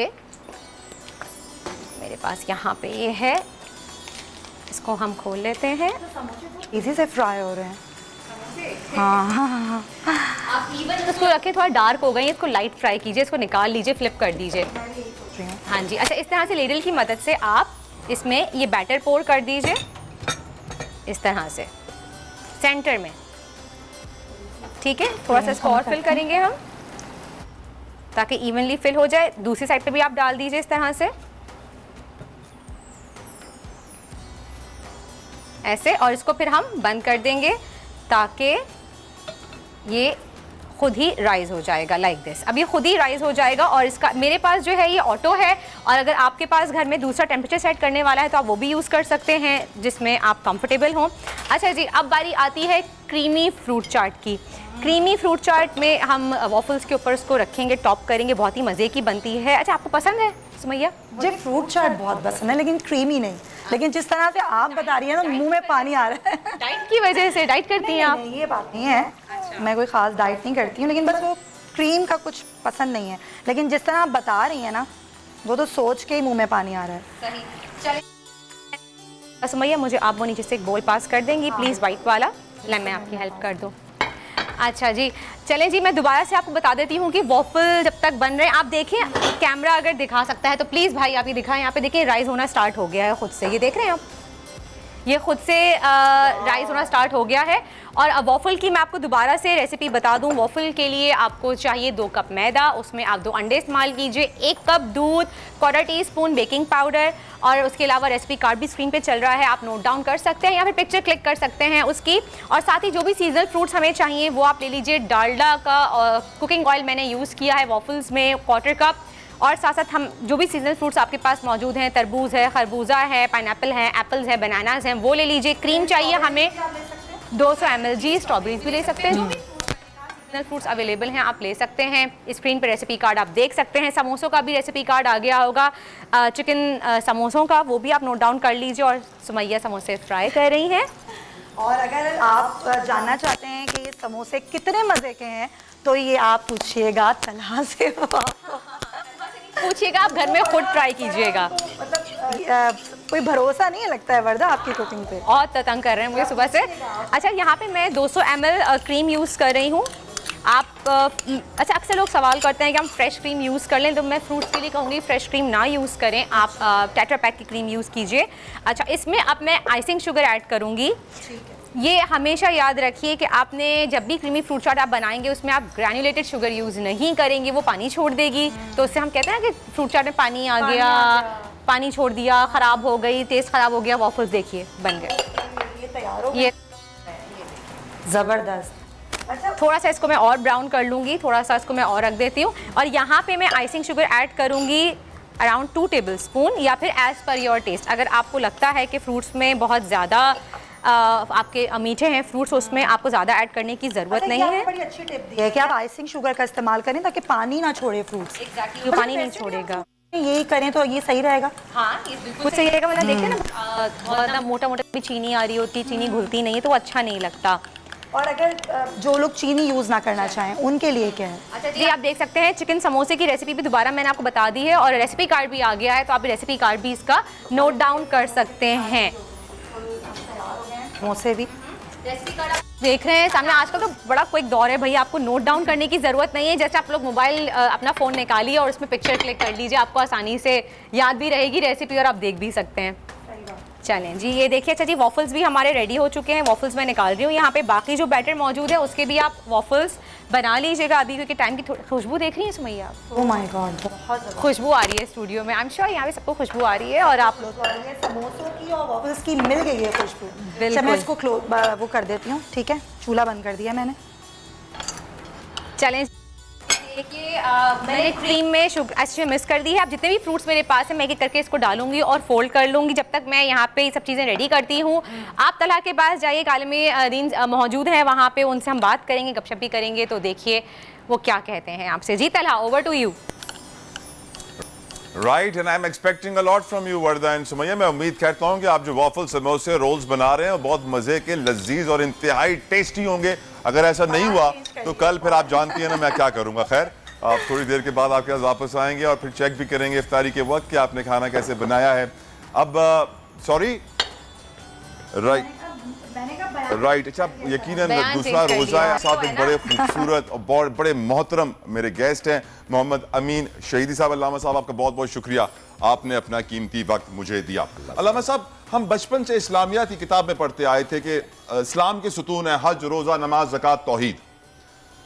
S2: मेरे पास यहाँ पे ये है, इसको हम खोल लेते हैं।
S11: इजी से फ्राई हो रहे हैं। हाँ,
S2: आप इवन इसको रखें, थोड़ा डार्क हो गई, इसको लाइट फ्राई कीजिए, इसको निकाल लीजिए, फ्लिप कर दीजिए। हाँ जी। अच्छा, इस तरह से लेडल की मदद से आप इसमें ये बैटर पोर कर दीजिए, इस तरह से सेंटर में, ठीक है। थोड़ा सा इसको और फिल करेंगे हम ताकि इवनली फिल हो जाए। दूसरी साइड पे भी आप डाल दीजिए इस तरह से, ऐसे, और इसको फिर हम बंद कर देंगे ताकि ये खुद ही राइज हो जाएगा लाइक दिस। अब ये खुद ही राइज हो जाएगा, और इसका मेरे पास जो है ये ऑटो है, और अगर आपके पास घर में दूसरा टेम्परेचर सेट करने वाला है तो आप वो भी यूज़ कर सकते हैं जिसमें आप कंफर्टेबल हों। अच्छा जी, अब बारी आती है क्रीमी फ्रूट चाट की। क्रीमी फ्रूट चाट में हम वॉफल्स के ऊपर उसको रखेंगे, टॉप करेंगे, बहुत ही मज़े की बनती है। अच्छा, आपको पसंद है सुमैया?
S11: मुझे फ्रूट चाट बहुत पसंद है, लेकिन क्रीमी नहीं। लेकिन जिस तरह से आप बता रही हैं ना, मुंह में पानी आ रहा है।
S2: डाइट की वजह से? डाइट करती हैं आप?
S11: नहीं, ये बात नहीं है। मैं कोई ख़ास डाइट नहीं करती हूँ, लेकिन बस वो क्रीम का कुछ पसंद नहीं है। लेकिन जिस तरह आप बता रही हैं ना, वो तो सोच के ही मुँह में पानी आ रहा है।
S2: सही, चलिए सुमैया, मुझे आप वो नीचे से एक बोल पास कर देंगी प्लीज़, वाइट वाला। मैं आपकी हेल्प कर दूँ। अच्छा जी, चलें जी, मैं दोबारा से आपको बता देती हूँ कि वॉफल जब तक बन रहे हैं, आप देखें कैमरा अगर दिखा सकता है तो प्लीज़ भाई आप ये दिखाएं। यहाँ पे देखिए राइज होना स्टार्ट हो गया है खुद से, ये देख रहे हैं आप, ये खुद से राइज होना स्टार्ट हो गया है। और अब वॉफल की मैं आपको दोबारा से रेसिपी बता दूं। वॉफल के लिए आपको चाहिए 2 कप मैदा, उसमें आप 2 अंडे इस्तेमाल कीजिए, 1 कप दूध, 1/4 टीस्पून बेकिंग पाउडर, और उसके अलावा रेसिपी कार्ड भी स्क्रीन पे चल रहा है, आप नोट डाउन कर सकते हैं या फिर पिक्चर क्लिक कर सकते हैं उसकी। और साथ ही जो भी सीजनल फ्रूट्स हमें चाहिए वो आप ले लीजिए। डालडा का कुकिंग ऑयल मैंने यूज़ किया है वॉफल्स में 1/4 कप, और साथ साथ हम जो भी सीजनल फ्रूट्स आपके पास मौजूद हैं, तरबूज है, खरबूजा है, पाइनएप्पल है, एप्पल्स है, बनानास हैं, वो ले लीजिए। क्रीम चाहिए हमें 200 ml जी, स्ट्रॉबेरीज भी ले सकते हैं, सीजनल फ्रूट्स अवेलेबल हैं, आप ले सकते हैं। स्क्रीन पर रेसिपी कार्ड आप देख सकते हैं। समोसों का भी रेसिपी कार्ड आ गया होगा, चिकन समोसों का, वो भी आप नोट डाउन कर लीजिए। और सुमैया समोसे फ्राई कर रही हैं।
S11: और अगर आप जानना चाहते हैं कि ये समोसे कितने मज़े के हैं तो ये आप पूछिएगा तलहा से,
S2: पूछिएगा, आप घर में खुद ट्राई कीजिएगा।
S11: मतलब कोई भरोसा नहीं है लगता है वर्दा आपकी कुकिंग पे।
S2: और तंग कर रहे हैं मुझे सुबह से। अच्छा, यहाँ पे मैं 200 ml क्रीम यूज़ कर रही हूँ। आप अच्छा, अक्सर लोग सवाल करते हैं कि हम फ्रेश क्रीम यूज़ कर लें, तो मैं फ्रूट्स के लिए कहूँगी फ्रेश क्रीम ना यूज़ करें, आप टेट्रा पैक की क्रीम यूज़ कीजिए। अच्छा, इसमें अब मैं आइसिंग शुगर ऐड करूँगी। ये हमेशा याद रखिए कि आपने जब भी क्रीमी फ्रूट चाट आप बनाएंगे उसमें आप ग्रैन्युलेटेड शुगर यूज़ नहीं करेंगे, वो पानी छोड़ देगी। तो उससे हम कहते हैं कि फ्रूट चाट में पानी आ गया, पानी छोड़ दिया, ख़राब हो गई, टेस्ट ख़राब हो गया। वॉफल्स देखिए बन गए,
S11: ये तैयार हो,
S2: ये
S11: ज़बरदस्त।
S2: अच्छा, थोड़ा सा इसको मैं और ब्राउन कर लूँगी, थोड़ा सा इसको मैं और रख देती हूँ। और यहाँ पे मैं आइसिंग शुगर ऐड करूँगी अराउंड 2 टेबल स्पून या फिर एज पर योर टेस्ट। अगर आपको लगता है कि फ्रूट्स में बहुत ज़्यादा आपके मीठे हैं फ्रूट्स, उसमें आपको ज़्यादा ऐड करने की ज़रूरत नहीं है।
S11: बड़ी अच्छी टिप दी है कि आप आइसिंग शुगर का इस्तेमाल करें ताकि पानी ना छोड़े फ्रूट्स।
S2: एग्जैक्टली, पानी नहीं छोड़ेगा।
S11: यही करें तो ये सही रहेगा।
S2: हाँ, ये बिल्कुल सही रहेगा। मतलब देखिए ना, बहुत मोटा मोटा भी चीनी आ रही होती, चीनी घुलती नहीं है तो अच्छा नहीं लगता।
S11: और अगर जो लोग चीनी यूज़ ना करना चाहें उनके लिए क्या है?
S2: अच्छा जी, आप देख सकते हैं चिकन समोसे की रेसिपी भी दोबारा मैंने आपको बता दी है और रेसिपी कार्ड भी आ गया है, तो आप रेसिपी कार्ड भी इसका नोट डाउन कर सकते हैं।
S11: समोसे भी
S2: रेसिपी कार्ड आप देख रहे हैं सामने। आजकल तो बड़ा क्विक दौर है भाई, आपको नोट डाउन करने की ज़रूरत नहीं है। जैसे आप लोग मोबाइल अपना फ़ोन निकालिए और उसमें पिक्चर क्लिक कर लीजिए, आपको आसानी से याद भी रहेगी रेसिपी और आप देख भी सकते हैं। चलें जी, ये देखिए। अच्छा जी, वॉफल्स भी हमारे रेडी हो चुके हैं। वॉफल्स मैं निकाल रही हूँ। यहाँ पे बाकी जो बैटर मौजूद है उसके भी आप वॉफल्स बना लीजिएगा अभी, क्योंकि टाइम की थोड़ी खुशबू देख रही हैं सुमैया?
S11: ओह माय गॉड, बहुत
S2: खुशबू आ रही है स्टूडियो में। आई एम श्योर यहाँ पे सबको खुशबू आ रही है और आप लोग
S11: समोसों की और वॉफल्स की मिल गई है खुशबू।
S2: बिल्कुल।
S11: मैं इसको वो कर देती हूँ, ठीक है? चूल्हा बंद कर दिया मैंने।
S2: चलें, देखिए मैंने क्रीम में शुगर अच्छी मिक्स कर दी है। अब जितने भी फ्रूट्स मेरे पास है मैं एक एक करके इसको डालूंगी और फोल्ड कर लूँगी जब तक मैं यहाँ पे ये सब चीज़ें रेडी करती हूँ। आप तलहा के पास जाइए, कालमे दीन मौजूद हैं वहाँ पे, उनसे हम बात करेंगे, गपशप भी करेंगे, तो देखिए वो क्या कहते हैं आपसे। जी Talha, over to you.
S3: Right, and I am expecting a lot from you Warda and Sumaiya. मैं उम्मीद करता हूँ कि आप जो वॉफल समोसे रोल्स बना रहे हैं वो बहुत मजे के, लजीज और इंतहाई टेस्टी होंगे। अगर ऐसा नहीं हुआ तो कल फिर आप जानती हैं ना मैं क्या करूँगा। खैर, आप थोड़ी देर के बाद आपके पास वापस आएंगे और फिर चेक भी करेंगे इफ्तारी के वक्त कि आपने खाना कैसे बनाया है। अब सॉरी, राइट, अच्छा, यकीनन दूसरा रोज़ा है, साथ एक बड़े खूबसूरत और बड़े मोहतरम मेरे गेस्ट हैं मोहम्मद अमीन शहीदी साहब। अल्लामा साहब, आपका बहुत बहुत शुक्रिया, आपने अपना कीमती वक्त मुझे दिया। अल्लामा साहब, हम बचपन से इस्लामियात की किताब में पढ़ते आए थे कि इस्लाम के सुतून है हज, रोज़ा, नमाज, ज़कात, तौहीद।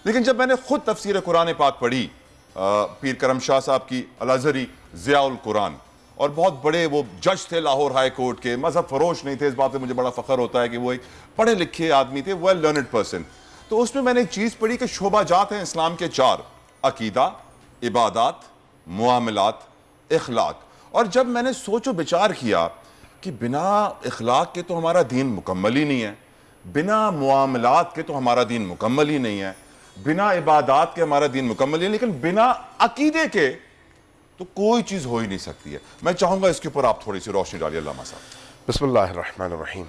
S3: लेकिन जब मैंने खुद तफसीर कुरान पाक पढ़ी, पीर करम शाह साहब की अल-अज़हरी ज़ियाउल कुरान, और बहुत बड़े वो जज थे लाहौर हाई कोर्ट के, मजहब फरोश नहीं थे, इस बात पे मुझे बड़ा फ़ख्र होता है कि वो एक पढ़े लिखे आदमी थे, वेल लर्नड पर्सन। तो उसमें मैंने एक चीज़ पढ़ी कि शोबाजात हैं इस्लाम के 4: अकीदा, इबादात, मुआमलात, इखलाक। और जब मैंने सोचो विचार किया कि बिना इखलाक के तो हमारा दीन मुकम्मल ही नहीं है, बिना मुआमलात के तो हमारा दीन मुकम्मल ही नहीं है, बिना इबादात के हमारा दीन मुकम्मल है, लेकिन बिना अकीदे के तो कोई चीज़ हो ही नहीं सकती है। मैं चाहूँगा इसके ऊपर आप थोड़ी सी रोशनी डालिए अल्लामा साहब।
S12: बिस्मिल्लाहिर्रहमानिर्रहीम।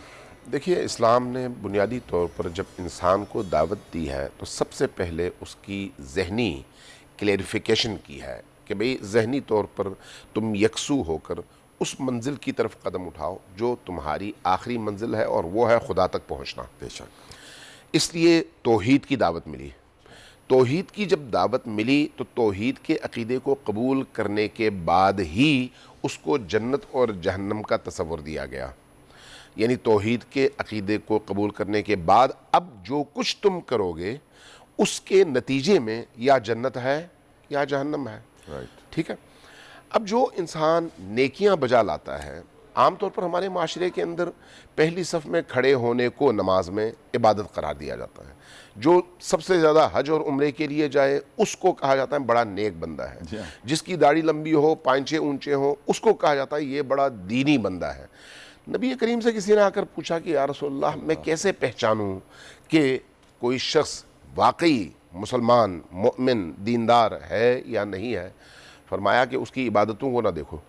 S12: देखिए, इस्लाम ने बुनियादी तौर पर जब इंसान को दावत दी है तो सबसे पहले उसकी जहनी क्लेरिफिकेशन की है कि भाई जहनी तौर पर तुम यकसू होकर उस मंजिल की तरफ कदम उठाओ जो तुम्हारी आखिरी मंजिल है, और वो है खुदा तक पहुँचना। बेशक इसलिए तौहीद की दावत मिली। तौहीद की जब दावत मिली तो तौहीद के अक़ीदे को कबूल करने के बाद ही उसको जन्नत और जहन्नम का तसव्वुर दिया गया। यानी तौहीद के अक़ीदे को कबूल करने के बाद अब जो कुछ तुम करोगे उसके नतीजे में या जन्नत है या जहन्नम है। ठीक है। अब जो इंसान नेकियां बजा लाता है, आमतौर पर हमारे माशरे के अंदर पहली सफ़ में खड़े होने को नमाज में इबादत करार दिया जाता है। जो सबसे ज़्यादा हज और उम्रे के लिए जाए उसको कहा जाता है बड़ा नेक बंदा है। जिसकी दाढ़ी लंबी हो, पांचे ऊंचे हो, उसको कहा जाता है ये बड़ा दीनी बंदा है। नबी करीम से किसी ने आकर पूछा कि या रसूलल्लाह, मैं कैसे पहचानूं कि कोई शख्स वाकई मुसलमान, मोमिन, दीनदार है या नहीं है? फरमाया कि उसकी इबादतों को ना देखो,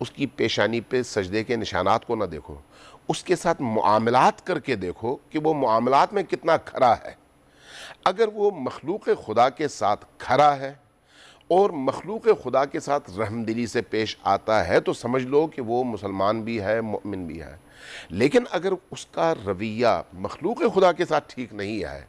S12: उसकी पेशानी पे सजदे के निशानात को ना देखो, उसके साथ मुआमलात करके देखो कि वो मुआमलात में कितना खरा है। अगर वो मखलूक खुदा के साथ खरा है और मखलूक खुदा के साथ रहमदिली से पेश आता है तो समझ लो कि वो मुसलमान भी है, मोमिन भी है। लेकिन अगर उसका रवैया मखलूक खुदा के साथ ठीक नहीं है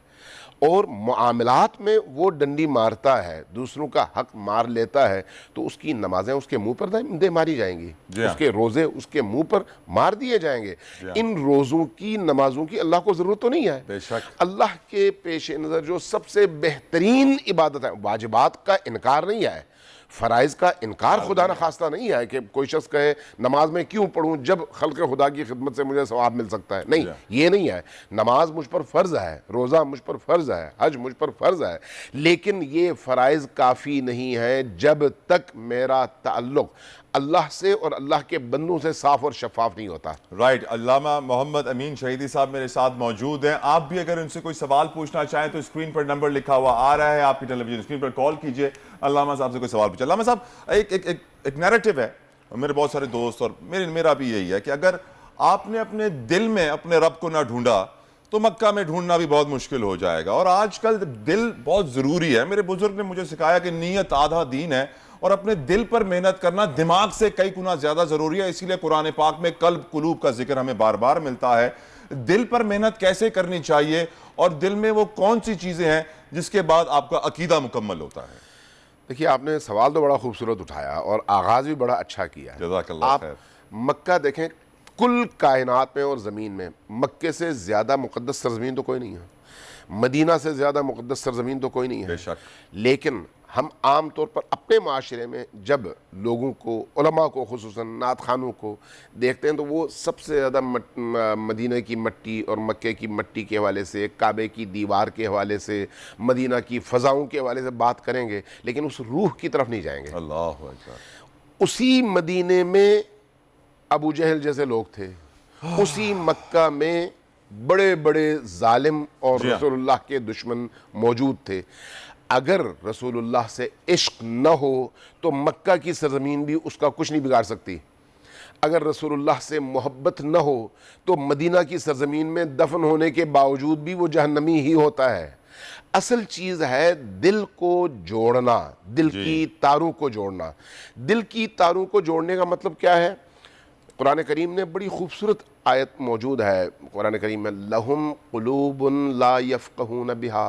S12: और मुआमलात में वो डंडी मारता है, दूसरों का हक मार लेता है, तो उसकी नमाजें उसके मुंह पर दे मारी जाएंगी, उसके रोज़े उसके मुंह पर मार दिए जाएंगे। इन रोज़ों की, नमाजों की अल्लाह को ज़रूरत तो नहीं है। बेशक अल्लाह के पेश नज़र जो सबसे बेहतरीन इबादत है, वाजिबात का इनकार नहीं है, फ़राइज़ का इनकार खुदा न खास्ता नहीं है कि कोई शख्स कहे नमाज में क्यों पढ़ूँ जब खल्क़ खुदा की खिदमत से मुझे सवाब मिल सकता है। नहीं, ये नहीं है। नमाज मुझ पर फ़र्ज़ है, रोज़ा मुझ पर फ़र्ज़ है, हज मुझ पर फ़र्ज़ है, लेकिन ये फ़राइज़ काफ़ी नहीं है जब तक मेरा ताल्लुक़ अल्लाह से और अल्लाह के बंदों से साफ और शफाफ नहीं होता।
S3: राइट, अल्लामा मोहम्मद अमीन शहीदी साहब मेरे साथ मौजूद हैं। आप भी अगर उनसे कोई सवाल पूछना चाहें तो स्क्रीन पर नंबर लिखा हुआ आ रहा है, आपकी टेलीविजन स्क्रीन पर कॉल कीजिए, अल्लामा साहब से कोई सवाल पूछे। अल्लामा साहब, एक नैरेटिव है, मेरे बहुत सारे दोस्त और मेरा भी यही है कि अगर आपने अपने दिल में अपने रब को ना ढूंढा तो मक्का में ढूंढना भी बहुत मुश्किल हो जाएगा। और आजकल दिल बहुत ज़रूरी है। मेरे बुजुर्ग ने मुझे सिखाया कि नीयत आधा दीन है और अपने दिल पर मेहनत करना दिमाग से कई गुना ज्यादा जरूरी है। इसीलिए कुरान पाक में कल्ब कुलूब का जिक्र हमें बार बार मिलता है। दिल पर मेहनत कैसे करनी चाहिए और दिल में वो कौन सी चीजें हैं जिसके बाद आपका अकीदा मुकम्मल होता है?
S12: देखिए, आपने सवाल तो बड़ा खूबसूरत उठाया और आगाज़ भी बड़ा अच्छा किया।
S3: जज़ाकल्लाह खैर।
S12: मक्का देखें, कुल कायनात में और ज़मीन में मक्के से ज़्यादा मुक़द्दस सरज़मीन तो कोई नहीं है, मदीना से ज़्यादा मुक़द्दस सरज़मीन तो कोई नहीं है।
S3: बेशक।
S12: लेकिन हम आम तौर पर अपने माशरे में जब लोगों को, उलमा को, खुसूसन नात खानों को देखते हैं तो वो सबसे ज़्यादा मदीना की मिट्टी और मक्के की मिट्टी के हवाले से, काबे की दीवार के हवाले से, मदीना की फ़ज़ाओं के हवाले से बात करेंगे, लेकिन उस रूह की तरफ नहीं जाएंगे।
S3: अल्लाह हू अकबर।
S12: उसी मदीने में अबू जहल जैसे लोग थे, उसी मक्का में बड़े बड़े जालिम और रसूलुल्लाह के दुश्मन मौजूद थे। अगर रसूलुल्लाह से इश्क न हो तो मक्का की सरजमीन भी उसका कुछ नहीं बिगाड़ सकती। अगर रसूलुल्लाह से मोहब्बत न हो तो मदीना की सरजमीन में दफन होने के बावजूद भी वो जहन्नमी ही होता है। असल चीज़ है दिल को जोड़ना, दिल की तारों को जोड़ना। दिल की तारों को जोड़ने का मतलब क्या है? कुरान करीम ने बड़ी खूबसूरत आयत मौजूद है कुरान करीम में, लहुम कुलूबुन ला यफ़क़हून बिहा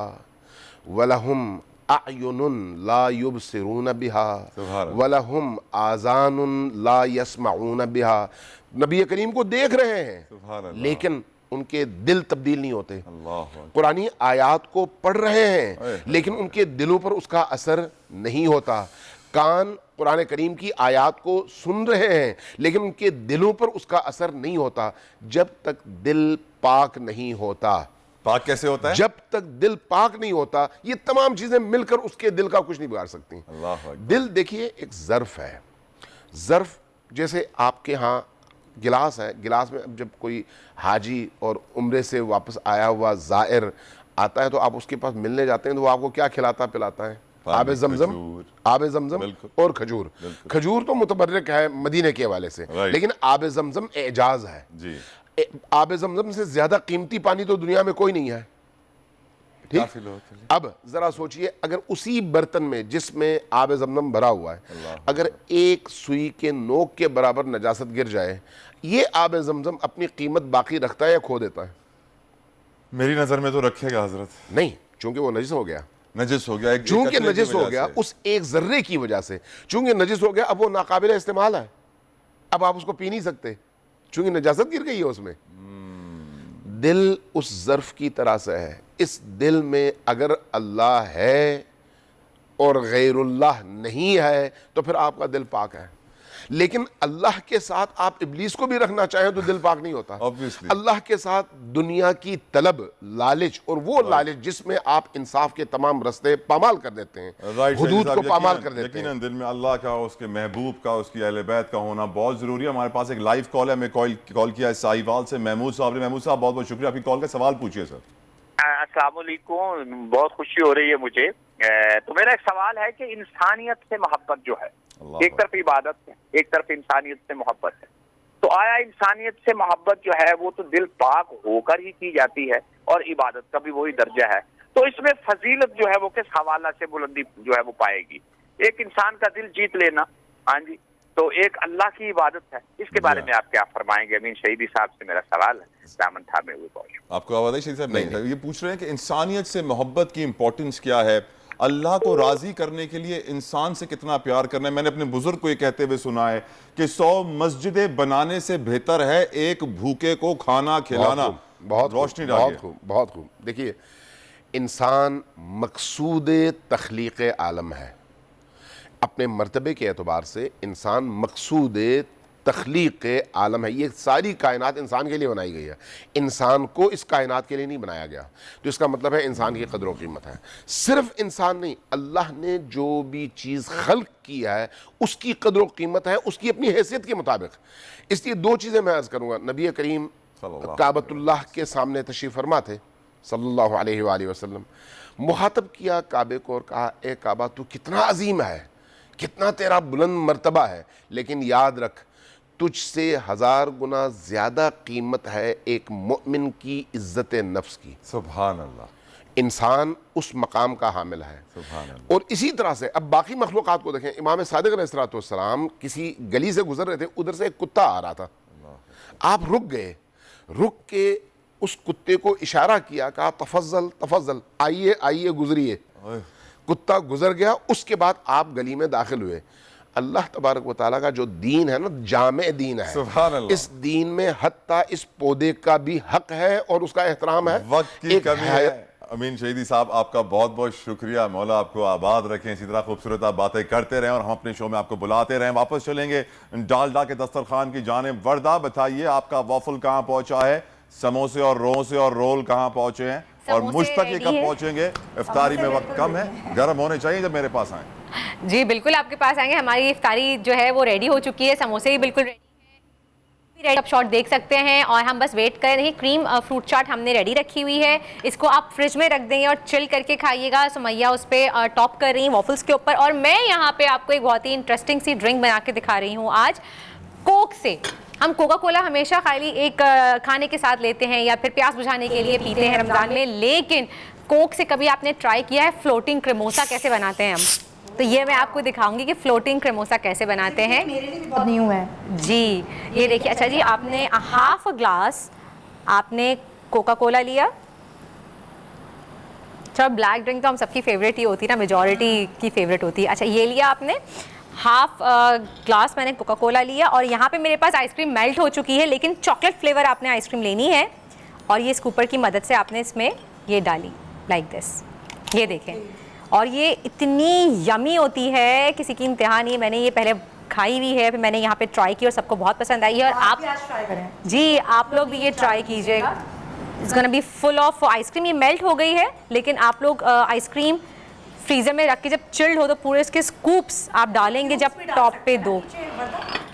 S12: वलहुम अयुनुन ला युबसिरून बिहा वलहुम आज़ानुन ला यस्मऊन बिहा। नबी करीम को देख रहे हैं लेकिन उनके दिल तब्दील नहीं होते। कुरानी आयात को पढ़ रहे हैं लेकिन उनके दिलों पर उसका असर नहीं होता। कान कुरान करीम की आयात को सुन रहे हैं लेकिन उनके दिलों पर उसका असर नहीं होता। जब तक दिल पाक नहीं होता।
S3: पाक कैसे होता है?
S12: जब तक दिल पाक नहीं होता ये तमाम चीजें मिलकर उसके दिल का कुछ नहीं बिगाड़ सकती।
S3: अल्लाह।
S12: दिल देखिए एक ज़र्फ है। ज़र्फ जैसे आपके यहाँ गिलास है, गिलास में जब कोई हाजी और उम्रे से वापस आया हुआ ज़ायर आता है तो आप उसके पास मिलने जाते हैं तो वो आपको क्या खिलाता पिलाता है? आबे ज़मज़म और खजूर। खजूर तो मुतबर्रिक है मदीने के हवाले से, लेकिन आबे ज़मज़म एजाज है जी। आबे ज़मज़म से ज्यादा कीमती पानी तो दुनिया में कोई नहीं है। ठीक, अब जरा सोचिए अगर उसी बर्तन में जिसमें आबे ज़मज़म भरा हुआ है अगर एक सुई के नोक के बराबर नजासत गिर जाए, ये आबे ज़मज़म अपनी कीमत बाकी रखता है या खो देता है?
S3: मेरी नजर में तो रखेगा हजरत।
S12: नहीं, चूंकि वो नजिस हो गया।
S3: नजिस हो गया,
S12: चूंकि नजिस हो गया उस एक जर्रे की वजह से, चूंकि नजिस हो गया अब वो नाकाबिल इस्तेमाल है, अब आप उसको पी नहीं सकते चूंकि नजासत गिर गई है उसमें। दिल उस ज़र्फ की तरह से है। इस दिल में अगर अल्लाह है और गैरुल्लाह नहीं है तो फिर आपका दिल पाक है। लेकिन अल्लाह के साथ आप इब्लीस को भी रखना चाहें तो दिल पाक नहीं होता। अल्लाह के साथ दुनिया की तलब, लालच, और वो लालच जिसमें आप इंसाफ के तमाम रास्ते पामाल कर देते हैं, हुदूद को पामाल कर देते हैं।
S3: यकीनन दिल में अल्लाह का, उसके महबूब का, उसकी अहले बैत का होना बहुत जरूरी है। हमारे पास एक लाइव कॉल है, हमें कॉल किया है साहिवाल से महमूद साहब ने। महमूद साहब बहुत बहुत शुक्रिया आपकी कॉल का। सवाल पूछिए सर।
S13: अस्सलाम वालेकुम, बहुत खुशी हो रही है मुझे। तो मेरा एक सवाल है कि इंसानियत से मोहब्बत जो है, एक तरफ इबादत है, एक तरफ इंसानियत से मोहब्बत है, तो आया इंसानियत से मोहब्बत जो है वो तो दिल पाक होकर ही की जाती है और इबादत का भी वही दर्जा है, तो इसमें फजीलत जो है वो किस हवाला से बुलंदी जो है वो पाएगी? एक इंसान का दिल जीत लेना, हाँ जी, तो एक अल्लाह की इबादत है। इसके बारे में आप क्या फरमाएंगे? अमीन शहीदी साहब से मेरा सवाल है। दामन थामे हुए पहुंचे।
S3: आपको आवाज़ आई शहीद साहब? नहीं, ये पूछ रहे हैं कि इंसानियत से मोहब्बत की इंपॉर्टेंस क्या है, अल्लाह को राजी करने के लिए इंसान से कितना प्यार करना है। मैंने अपने बुजुर्ग को ये कहते हुए सुना है कि 100 मस्जिदें बनाने से बेहतर है एक भूखे को खाना खिलाना।
S12: बहुत
S3: रोशनी
S12: बहुत खूब, बहुत खूब। देखिए, इंसान मकसूद तख्लीक़ आलम है। अपने मर्तबे के एतबार से इंसान मकसूद तख्लीक आलम है। ये सारी कायनात इंसान के लिए बनाई गई है, इंसान को इस कायनात के लिए नहीं बनाया गया। तो इसका मतलब है इंसान की कदर व कीमत है। सिर्फ इंसान नहीं, अल्लाह ने जो भी चीज़ खल्क की है उसकी कदर व कीमत है उसकी अपनी हैसियत के मुताबिक। इसलिए दो चीज़ें मैं अर्ज़ करूँगा। नबी करीम काबतुल्लाह के सामने तशरीफ़ फरमा थे सल्लल्लाहु अलैहि वसल्लम, मुखातब किया काबे को और कहा, ए काबा तू कितना अजीम है, कितना तेरा बुलंद मर्तबा है, लेकिन याद रख तुझसे 1000 गुना ज़्यादा कीमत है एक मोमिन की इज़्ज़त नफ्स की।
S3: सुभान अल्लाह।
S12: इंसान उस मकाम का हामिल है। सुभान अल्लाह। और इसी तरह से अब बाकी मखलूक़ात को देखें। इमाम सादिक़ अलैहिस्सलाम किसी गली से गुजर रहे थे, उधर से एक कुत्ता आ रहा था, आप रुक गए, रुक के उस कुत्ते को इशारा किया, कहा तफज़ल तफज़ल, आइए आइए गुजरिए। कुत्ता गुजर गया, उसके बाद आप गली में दाखिल हुए। अल्लाह तबारक व तआला का जो दीन है ना, जामे दीन है। सुभान अल्लाह। इस दीन में हत्ता इस पौधे का भी हक है और उसका एहतराम है।
S3: वक्त की कमी है। अमीन शहीदी साहब, आपका बहुत बहुत शुक्रिया, मौला आपको आबाद रखें, इसी तरह खूबसूरत आप बातें करते रहें और हम अपने शो में आपको बुलाते रहें। वापस चलेंगे डालडा के दस्तरखान की जानिब। वर्दा, बताइए आपका वॉफल कहाँ पहुंचा है, समोसे और रोल कहाँ पहुंचे हैं, और मुझ तक ये कब पहुंचेंगे? इफ्तारी में वक्त कम है, गर्म होने चाहिए जब मेरे पास आए।
S2: जी बिल्कुल आपके पास आएंगे। हमारी इफ्तारी जो है वो रेडी हो चुकी है, समोसे भी बिल्कुल रेडी हैं, आप शॉट देख सकते हैं और हम बस वेट कर रहे हैं। क्रीम फ्रूट चाट हमने रेडी रखी हुई है, इसको आप फ्रिज में रख देंगे और चिल करके खाइएगा। सुमैया उस पर टॉप कर रही हैं वॉफल्स के ऊपर, और मैं यहाँ पे आपको एक बहुत ही इंटरेस्टिंग सी ड्रिंक बना के दिखा रही हूँ आज कोक से। हम कोका कोला हमेशा खाली एक खाने के साथ लेते हैं या फिर प्यास बुझाने के लिए पीते हैं रमज़ान में, लेकिन कोक से कभी आपने ट्राई किया है फ्लोटिंग क्रेमोसा कैसे बनाते हैं हम? तो ये मैं आपको दिखाऊंगी कि फ्लोटिंग क्रेमोसा कैसे बनाते हैं।
S11: न्यू है
S2: जी, ये देखिए। अच्छा जी, आपने हाफ ग्लास आपने कोका कोला लिया। अच्छा, ब्लैक ड्रिंक तो हम सबकी फेवरेट ही होती है ना, मेजॉरिटी की फेवरेट होती है। अच्छा, ये लिया आपने हाफ ग्लास, मैंने कोका कोला लिया, और यहाँ पे मेरे पास आइसक्रीम मेल्ट हो चुकी है, लेकिन चॉकलेट फ्लेवर आपने आइसक्रीम लेनी है और ये स्कूपर की मदद से आपने इसमें ये डाली लाइक दिस, ये देखें। और ये इतनी यमी होती है, किसी की इंतहा नहीं। मैंने ये पहले खाई हुई है, फिर मैंने यहाँ पे ट्राई की और सबको बहुत पसंद आई है। और आप
S11: ट्राई करें
S2: जी, आप लोग भी ये ट्राई कीजिएगा। It's gonna be full of ice cream. ये मेल्ट हो गई है, लेकिन आप लोग आइसक्रीम फ्रीजर में रख के जब चिल्ड हो तो पूरे इसके स्कूप्स आप डालेंगे जब टॉप पे दो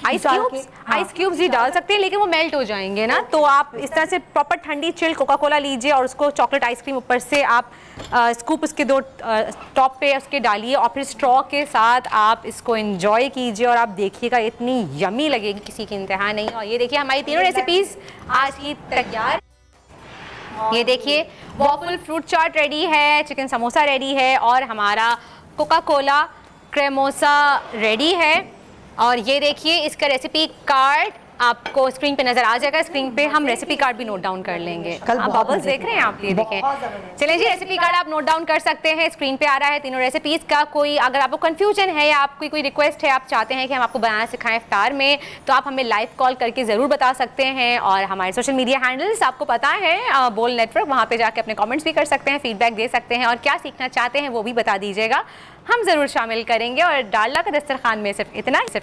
S2: आइस क्यूब्स ही डाल सकते हैं, लेकिन वो मेल्ट हो जाएंगे ना। तो आप इस तरह से प्रॉपर ठंडी चिल कोका कोला लीजिए और उसको चॉकलेट आइसक्रीम ऊपर से आप स्कूप उसके दो टॉप पे उसके डालिए और फिर स्ट्रॉ के साथ आप इसको एंजॉय कीजिए और आप देखिएगा इतनी यमी लगेगी, किसी की इंतहा नहीं। और ये देखिए हमारी तीनों रेसिपीज आज की तैयार। ये देखिए वॉफल फ्रूट चाट रेडी है, चिकन समोसा रेडी है और हमारा कोका कोला क्रेमोसा रेडी है। और ये देखिए इसका रेसिपी कार्ड आपको स्क्रीन पे नजर आ जाएगा। स्क्रीन पे हम रेसिपी कार्ड भी नोट डाउन कर लेंगे।
S11: कल
S2: आप बबल्स देख रहे हैं, आप ये देखें। चलिए जी, रेसिपी कार्ड आप नोट डाउन कर सकते हैं, स्क्रीन पे आ रहा है तीनों रेसिपीज का। कोई अगर आपको कंफ्यूजन है या आपकी कोई रिक्वेस्ट है, आप चाहते हैं कि हम आपको बनाना सिखाएं इफ्तार में, तो आप हमें लाइव कॉल करके ज़रूर बता सकते हैं। और हमारे सोशल मीडिया हैंडल्स आपको पता है, बोल नेटवर्क, वहाँ पर जाके अपने कॉमेंट्स भी कर सकते हैं, फीडबैक दे सकते हैं और क्या सीखना चाहते हैं वो भी बता दीजिएगा, हम ज़रूर शामिल करेंगे। और डालडा का दस्तरखान में सिर्फ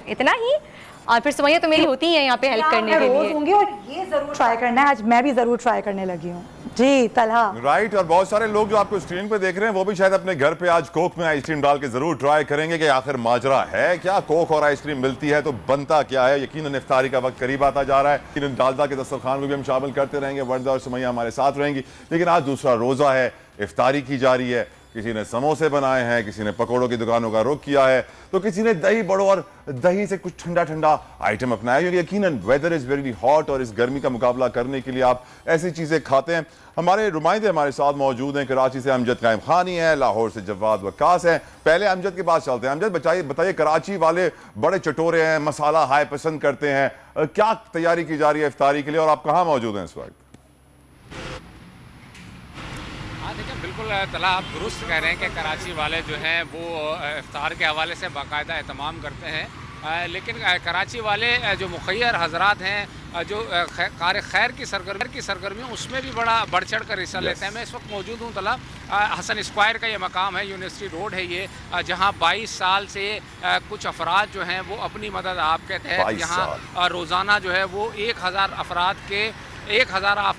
S2: इतना ही। और फिर सुमैया तो मेरी होती है यहाँ पे हेल्प करने के लिए।
S11: होंगी और ये जरूर ट्राई करना है, आज मैं भी जरूर ट्राई करने लगी हूँ जी। तलहा
S3: राइट। और बहुत सारे लोग जो आपको स्क्रीन पे देख रहे हैं वो भी शायद अपने घर पे आज कोक में आइसक्रीम डाल के जरूर ट्राई करेंगे कि आखिर माजरा है क्या, कोक और आइसक्रीम मिलती है तो बनता क्या है। यकीनन इफ्तारी का वक्त करीब आता जा रहा है, यकीनन डालडा के दस्तरखान में भी हम शामिल करते रहेंगे। वर्दा और सुमैया हमारे साथ रहेंगी। लेकिन आज दूसरा रोजा है, इफ्तारी की जा रही है। किसी ने समोसे बनाए हैं, किसी ने पकौड़ों की दुकानों का रुख किया है, तो किसी ने दही बड़ो और दही से कुछ ठंडा ठंडा आइटम अपनाया, क्योंकि यकीनन वेदर इज़ वेरी हॉट और इस गर्मी का मुकाबला करने के लिए आप ऐसी चीज़ें खाते हैं। हमारे नुमाइंदे हमारे साथ मौजूद हैं। कराची से अमजद कायम खानी है, लाहौर से जवाद वक्कास हैं। पहले अमजद के पास चलते हैं। अमजद बताइए, कराची वाले बड़े चटोरे हैं, मसाला हाई पसंद करते हैं, क्या तैयारी की जा रही है इफ्तारी के लिए और आप कहाँ मौजूद हैं इस वक्त?
S14: देखिए बिल्कुल तला, आप दुरुस्त कह रहे हैं कि कराची वाले जो हैं वो इफ्तार के हवाले से बाकायदा एहतमाम करते हैं, लेकिन कराची वाले जो मुखैर हजरात हैं, जो कार खैर की सरगर्मी उसमें भी बड़ा बढ़ चढ़ कर हिस्सा लेते हैं। मैं इस वक्त मौजूद हूँ तला हसन स्क्वायर का ये मकाम है, यूनिवर्सिटी रोड है ये, जहाँ 22 साल से कुछ अफराद जो हैं वो अपनी मदद आपके तहत यहाँ रोज़ाना जो है वो 1000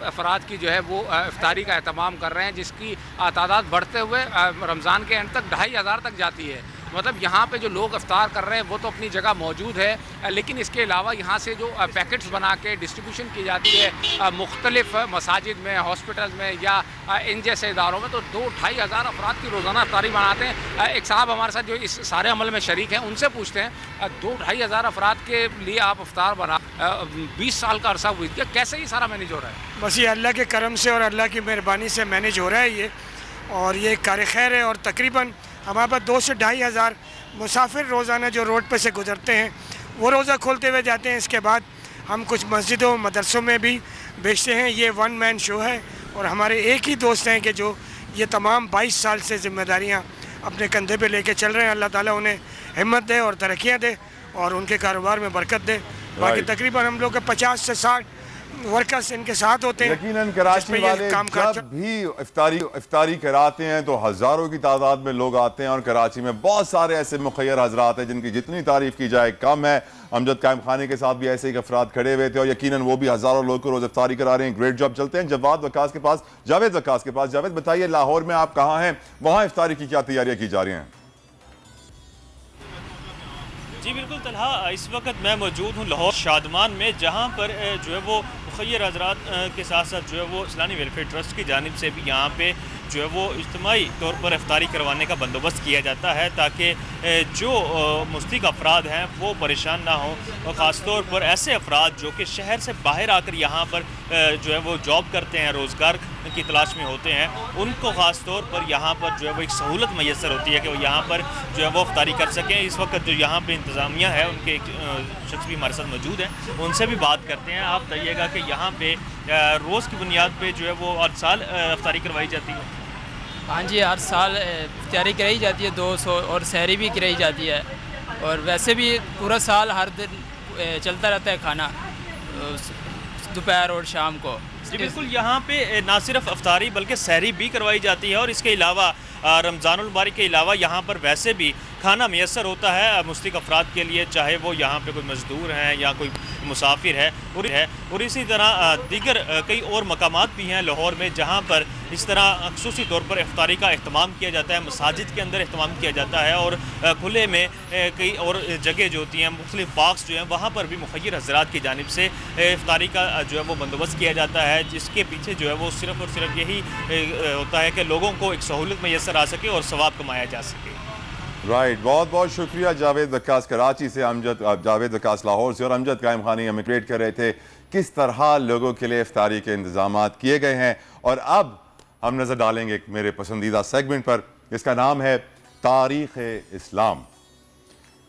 S14: अफराद की जो है वो इफ्तारी का एहतमाम कर रहे हैं, जिसकी तादाद बढ़ते हुए रमज़ान के एंड तक 2500 तक जाती है। मतलब यहाँ पे जो लोग इफ्तार कर रहे हैं वो तो अपनी जगह मौजूद है, लेकिन इसके अलावा यहाँ से जो पैकेट्स बना के डिस्ट्रीब्यूशन की जाती है मुख्तलिफ मसाजिद में, हॉस्पिटल में या इन जैसे इदारों में, तो 2-2500 अफराद की रोज़ाना इफ्तारी बनाते हैं। एक साहब हमारे साथ जो इस सारे अमल में शरीक हैं, उनसे पूछते हैं 2-2500 अफराद के लिए आप इफ्तार बना 20 साल का अरसा हुई, कैसे ये सारा मैनेज हो रहा है?
S15: बस ये अल्लाह के करम से और अल्लाह की मेहरबानी से मैनेज हो रहा है ये, और ये कार खैर है। और तकरीबन हमारे पास 2 से 2500 मुसाफिर रोज़ाना जो रोड पे से गुज़रते हैं वो रोज़ा खोलते हुए जाते हैं। इसके बाद हम कुछ मस्जिदों मदरसों में भी बेचते हैं। ये वन मैन शो है और हमारे एक ही दोस्त हैं कि जो ये तमाम 22 साल से ज़िम्मेदारियाँ अपने कंधे पे लेके चल रहे हैं। अल्लाह ताला उन्हें हिम्मत दे और तरक्कियाँ दे और उनके कारोबार में बरकत दे। बाकी तकरीबन हम लोग के 50 से 60 वर्कर्स इनके साथ होते हैं।
S3: यकीनन कराची वाले जब भी इफ्तारी कराते हैं तो हज़ारों की तादाद में लोग आते हैं, और कराची में बहुत सारे ऐसे मुखय्यर हजरात हैं जिनकी जितनी तारीफ़ की जाए कम है। अमजद कायम खाने के साथ भी ऐसे ही अफराद खड़े हुए थे और यकीनन वो भी हज़ारों लोग को रोज़ इफ्तारी करा रहे हैं। Great job. चलते हैं जावेद वकास के पास। जावेद बताइए, लाहौर में आप कहाँ हैं, वहाँ इफ्तारी की क्या तैयारियाँ की जा रही हैं?
S16: जी बिल्कुल तलहा, इस वक्त मैं मौजूद हूँ लाहौर शादमान में, जहाँ पर जो है वो मुखय्यर हजरात के साथ साथ जो है वो इस्लामी वेलफेयर ट्रस्ट की जानिब से भी यहाँ पे जो है वो इज्तिमाई तौर पर इफ्तारी करवाने का बंदोबस्त किया जाता है, ताकि जो मुस्तहिक अफराद हैं वो परेशान ना हों, और ख़ास तौर पर ऐसे अफराद जो कि शहर से बाहर आकर यहाँ पर जो है वो जॉब करते हैं, रोज़गार की तलाश में होते हैं, उनको ख़ास तौर पर यहाँ पर जो है वो एक सहूलत मैसर होती है कि वो यहाँ पर जो है वो इफ्तारी कर सकें। इस वक्त जो यहाँ पर इंतज़ामिया है, उनके एक शख्स भी हमारे साथ मौजूद हैं, उनसे भी बात करते हैं। आप बताइएगा कि यहाँ पे रोज़ की बुनियाद पे जो है वो हर साल इफ्तारी करवाई जाती है?
S17: हाँ जी, हर साल इफ्तारी कराई जाती है 200, और सहरी भी कराई जाती है, और वैसे भी पूरा साल हर दिन चलता रहता है खाना दोपहर और शाम को।
S16: जी बिल्कुल, यहाँ पे ना सिर्फ इफ्तारी बल्कि सहरी भी करवाई जाती है, और इसके अलावा रमज़ानुल मुबारक के अलावा यहाँ पर वैसे भी खाना मैसर होता है मुस्तहिक अफराद के लिए, चाहे वो यहाँ पे कोई मज़दूर हैं या कोई मुसाफिर है। और इसी तरह दीगर कई और मकामात भी हैं लाहौर में, जहाँ पर इस तरह ख़ुसूसी तौर पर इफ्तारी का अहतमाम किया जाता है, मसाजिद के अंदर अहतमाम किया जाता है, और खुले में कई और जगह जो होती हैं, मुख्तलिफ पार्क्स जो हैं, वहाँ पर भी मुखय्यर हज़रात की जानिब से इफ्तारी का जो है वो बंदोबस्त किया जाता है, जिसके पीछे जो है वो सिर्फ़ और सिर्फ यही होता है कि लोगों को एक सहूलत मैसर आ सके और सवाब कमाया जा सके।
S3: राइट, बहुत बहुत शुक्रिया जावेद वकास कराची से, जावेद वकास लाहौर से, और अमजद कायम खानी हमें क्रिएट कर रहे थे किस तरह लोगों के लिए इफ्तारी के इंतजाम किए गए हैं। और अब हम नज़र डालेंगे एक मेरे पसंदीदा सेगमेंट पर, इसका नाम है तारीख़ इस्लाम।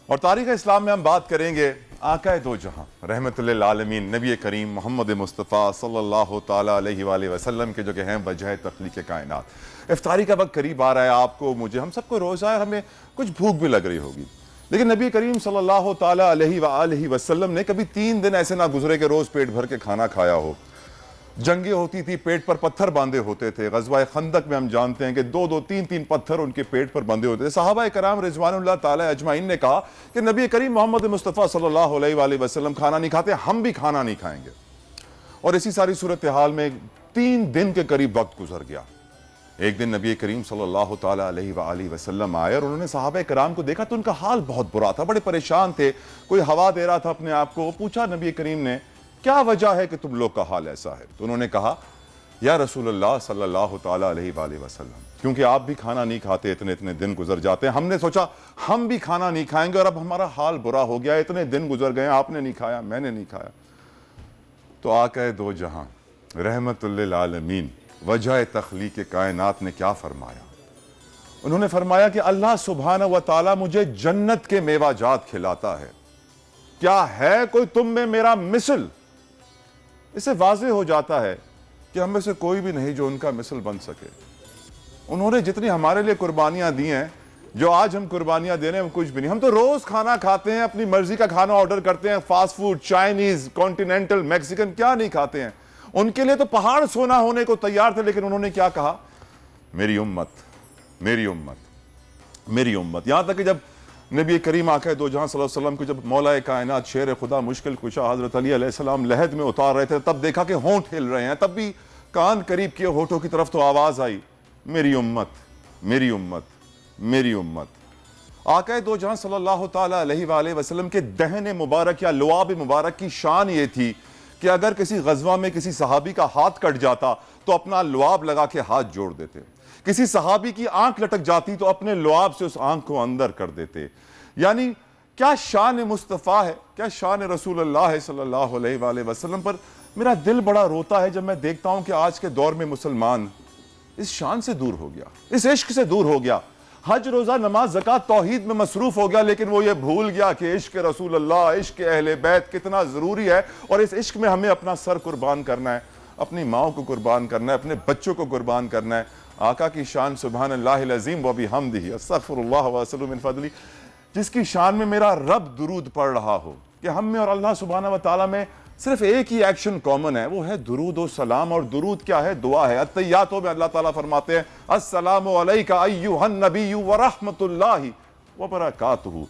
S3: और तारीख़ इस्लाम में हम बात करेंगे आका दो जहाँ रहमतुल्लिल आलमीन नबी करीम मोहम्मद मुस्तफ़ा सल्लल्लाहु ताला अलैहि वसल्लम के जो कि हैं वजह तख्लीक़ कायनात। इफ्तारी का वक्त करीब आ रहा है, आपको, मुझे, हम सबको रोज़ा है, हमें कुछ भूख भी लग रही होगी, लेकिन नबी करीम सल्लल्लाहु ताला अलैहि वसल्लम ने कभी 3 दिन ऐसे ना गुजरे कि रोज़ पेट भर के खाना खाया हो। जंगें होती थी, पेट पर पत्थर बांधे होते थे। ग़ज़वा खंदक में हम जानते हैं कि 2-2, 3-3 पत्थर उनके पेट पर बंधे होते थे। सहाबा कराम रिज़वानुल्लाह ताला अजमाइन ने कहा कि नबी करीम मोहम्मद मुस्तफ़ा सल्लल्लाहु अलैहि वसल्लम खाना नहीं खाते, हम भी खाना नहीं खाएंगे। और इसी सारी सूरत हाल में 3 दिन के करीब वक्त गुजर गया। एक दिन नबी करीम सल्लल्लाहु ताला अलैहि वसल्लम आए और उन्होंने सहाबा कराम को देखा तो उनका हाल बहुत बुरा था, बड़े परेशान थे, कोई हवा दे रहा था अपने आप को। पूछा नबी करीम ने, क्या वजह है कि तुम लोग का हाल ऐसा है? तो उन्होंने कहा, या रसूलुल्लाह सल्लल्लाहु ताला अलैहि वसल्लम, क्योंकि आप भी खाना नहीं खाते, इतने इतने दिन गुजर जाते हैं, हमने सोचा हम भी खाना नहीं खाएंगे और अब हमारा हाल बुरा हो गया, इतने दिन गुजर गए, आपने नहीं खाया, मैंने नहीं खाया। तो आका दो जहां रहमतुल्लिल आलमीन वजह तख्लीक़ कायनात ने क्या फरमाया? उन्होंने फरमाया कि अल्लाह सुब्हानहू व तआला मुझे जन्नत के मेवाजात खिलाता है, क्या है कोई तुम में मेरा मिसल? इससे वाज़ेह हो जाता है कि हम में से कोई भी नहीं जो उनका मिसल बन सके। उन्होंने जितनी हमारे लिए कुर्बानियां दी हैं, जो आज हम कुर्बानियां दे रहे हैं, कुछ भी नहीं। हम तो रोज खाना खाते हैं, अपनी मर्जी का खाना ऑर्डर करते हैं, fast food, Chinese, continental, Mexican, क्या नहीं खाते हैं। उनके लिए तो पहाड़ सोना होने को तैयार थे, लेकिन उन्होंने क्या कहा? मेरी उम्मत, मेरी उम्मत, मेरी उम्मत। यहाँ तक कि जब नबी करीम आका दो जहां सल्लल्लाहु अलैहि वसल्लम को जब मौलाए कायनात शेर खुदा मुश्किल कुशा हजरत अली अलैहिस्सलाम लहद में उतार रहे थे, तब देखा कि होंठ हिल रहे हैं, तब भी कान करीब किए होठों की तरफ तो आवाज आई, मेरी उम्मत, मेरी उम्मत, मेरी उम्मत। आका दो जहां सल्लल्लाहु ताला अलैहि वसल्लम के दहन मुबारक या लुआब मुबारक की शान ये थी कि अगर किसी गजवा में किसी सहाबी का हाथ कट जाता तो अपना लुआब लगा के हाथ जोड़ देते, किसी सहाबी की आंख लटक जाती तो अपने लुआब से उस आंख को अंदर कर देते। यानी क्या शान मुस्तफ़ा है, क्या शान रसूलुल्लाह सल्लल्लाहु अलैहि वसल्लम। पर मेरा दिल बड़ा रोता है जब मैं देखता हूं कि आज के दौर में मुसलमान इस शान से दूर हो गया, इस इश्क से दूर हो गया, हज रोजा नमाज ज़कात तौहीद में मसरूफ हो गया, लेकिन वो ये भूल गया कि इश्क रसूलुल्लाह, इश्क अहले बैत कितना ज़रूरी है। और इस इश्क में हमें अपना सर कुर्बान करना है, अपनी माओ को कुर्बान करना है, अपने बच्चों को कुर्बान करना है। आका की शान सुबहानल्लाहिल अज़ीम व बिहम्दिही अस्तग़फिरुल्लाह व असअलुहु मिन फ़ज़लिही, जिसकी शान में मेरा रब दुरूद पढ़ रहा हो कि हम में और अल्लाह सुब्हानहू व तआला में सिर्फ एक ही एक्शन कॉमन है, वो है दुरूद और सलाम। और दुरूद क्या है? दुआ है। अत्तहियातों में अल्लाह ताला फरमाते हैं अस्सलामु अलैका अय्युहन नबिय्यु व रहमतुल्लाहि व बरकातुहू।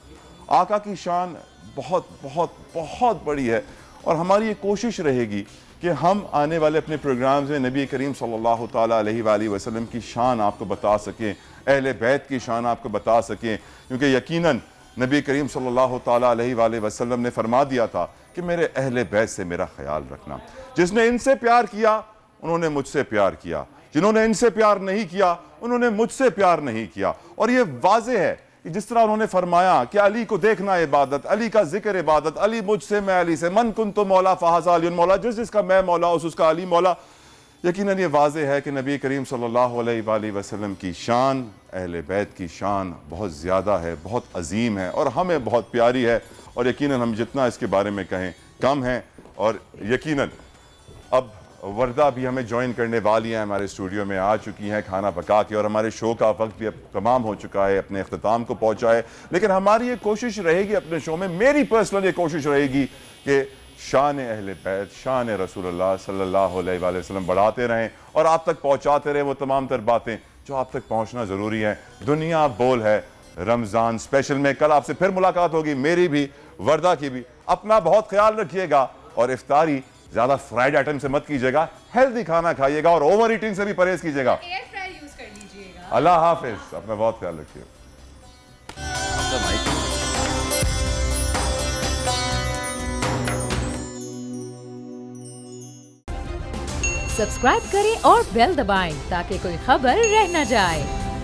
S3: आका की शान बहुत बहुत बहुत बड़ी है और हमारी ये कोशिश रहेगी कि हम आने वाले अपने प्रोग्राम्स में नबी करीम सल्लल्लाहु ताला अलैहि वसल्लम की शान आपको बता सकें, अहले बैत की शान आपको बता सकें, क्योंकि यकीनन नबी करीम सल्लल्लाहु ताला अलैहि वसल्लम ने फरमा दिया था कि मेरे अहले बैत से मेरा ख्याल रखना। जिसने इनसे प्यार किया उन्होंने मुझसे प्यार किया, जिन्होंने इनसे प्यार नहीं किया उन्होंने मुझसे प्यार नहीं किया। और ये वाज़ेह है कि जिस तरह उन्होंने फरमाया कि अली को देखना इबादत, अली का जिक्र इबादत, अली मुझसे मैं अली से, मन कुन्तु मौला फ़हाज़ा अली मौला, जिस जिसका मैं मौला उसका अली मौला। यकीनन ये वाज़ेह है कि नबी करीम सल्लल्लाहु अलैहि वसल्लम की शान, अहले बैत की शान बहुत ज़्यादा है, बहुत अजीम है और हमें बहुत प्यारी है। और यकीनन हम जितना इसके बारे में कहें कम है। और यकीनन अब वर्दा भी हमें ज्वाइन करने वाली हैं, हमारे स्टूडियो में आ चुकी हैं खाना पका के, और हमारे शो का वक्त भी अब तमाम हो चुका है, अपने अख्ताम को पहुँचा है। लेकिन हमारी ये कोशिश रहेगी अपने शो में, मेरी पर्सनल ये कोशिश रहेगी कि शान अहले बैत, शान रसूलुल्लाह सल्लल्लाहु अलैहि वसल्लम बढ़ाते रहें और आप तक पहुँचाते रहें वो तमाम तर बातें जो आप तक पहुँचना ज़रूरी है। दुनिया बोल है रमज़ान स्पेशल में कल आपसे फिर मुलाकात होगी, मेरी भी, वर्दा की भी। अपना बहुत ख्याल रखिएगा और इफ्तारी ज़्यादा फ्राइड आइटम से मत कीजिएगा, हेल्दी खाना खाइएगा और ओवर ईटिंग से भी परहेज कीजिएगा।
S2: एयर फ्रायर यूज कर लीजिएगा।
S3: अल्लाह हाफिज, अपना बहुत ख्याल रखिएगा।
S1: सब्सक्राइब करें और बेल दबाएं ताकि कोई खबर रह न जाए।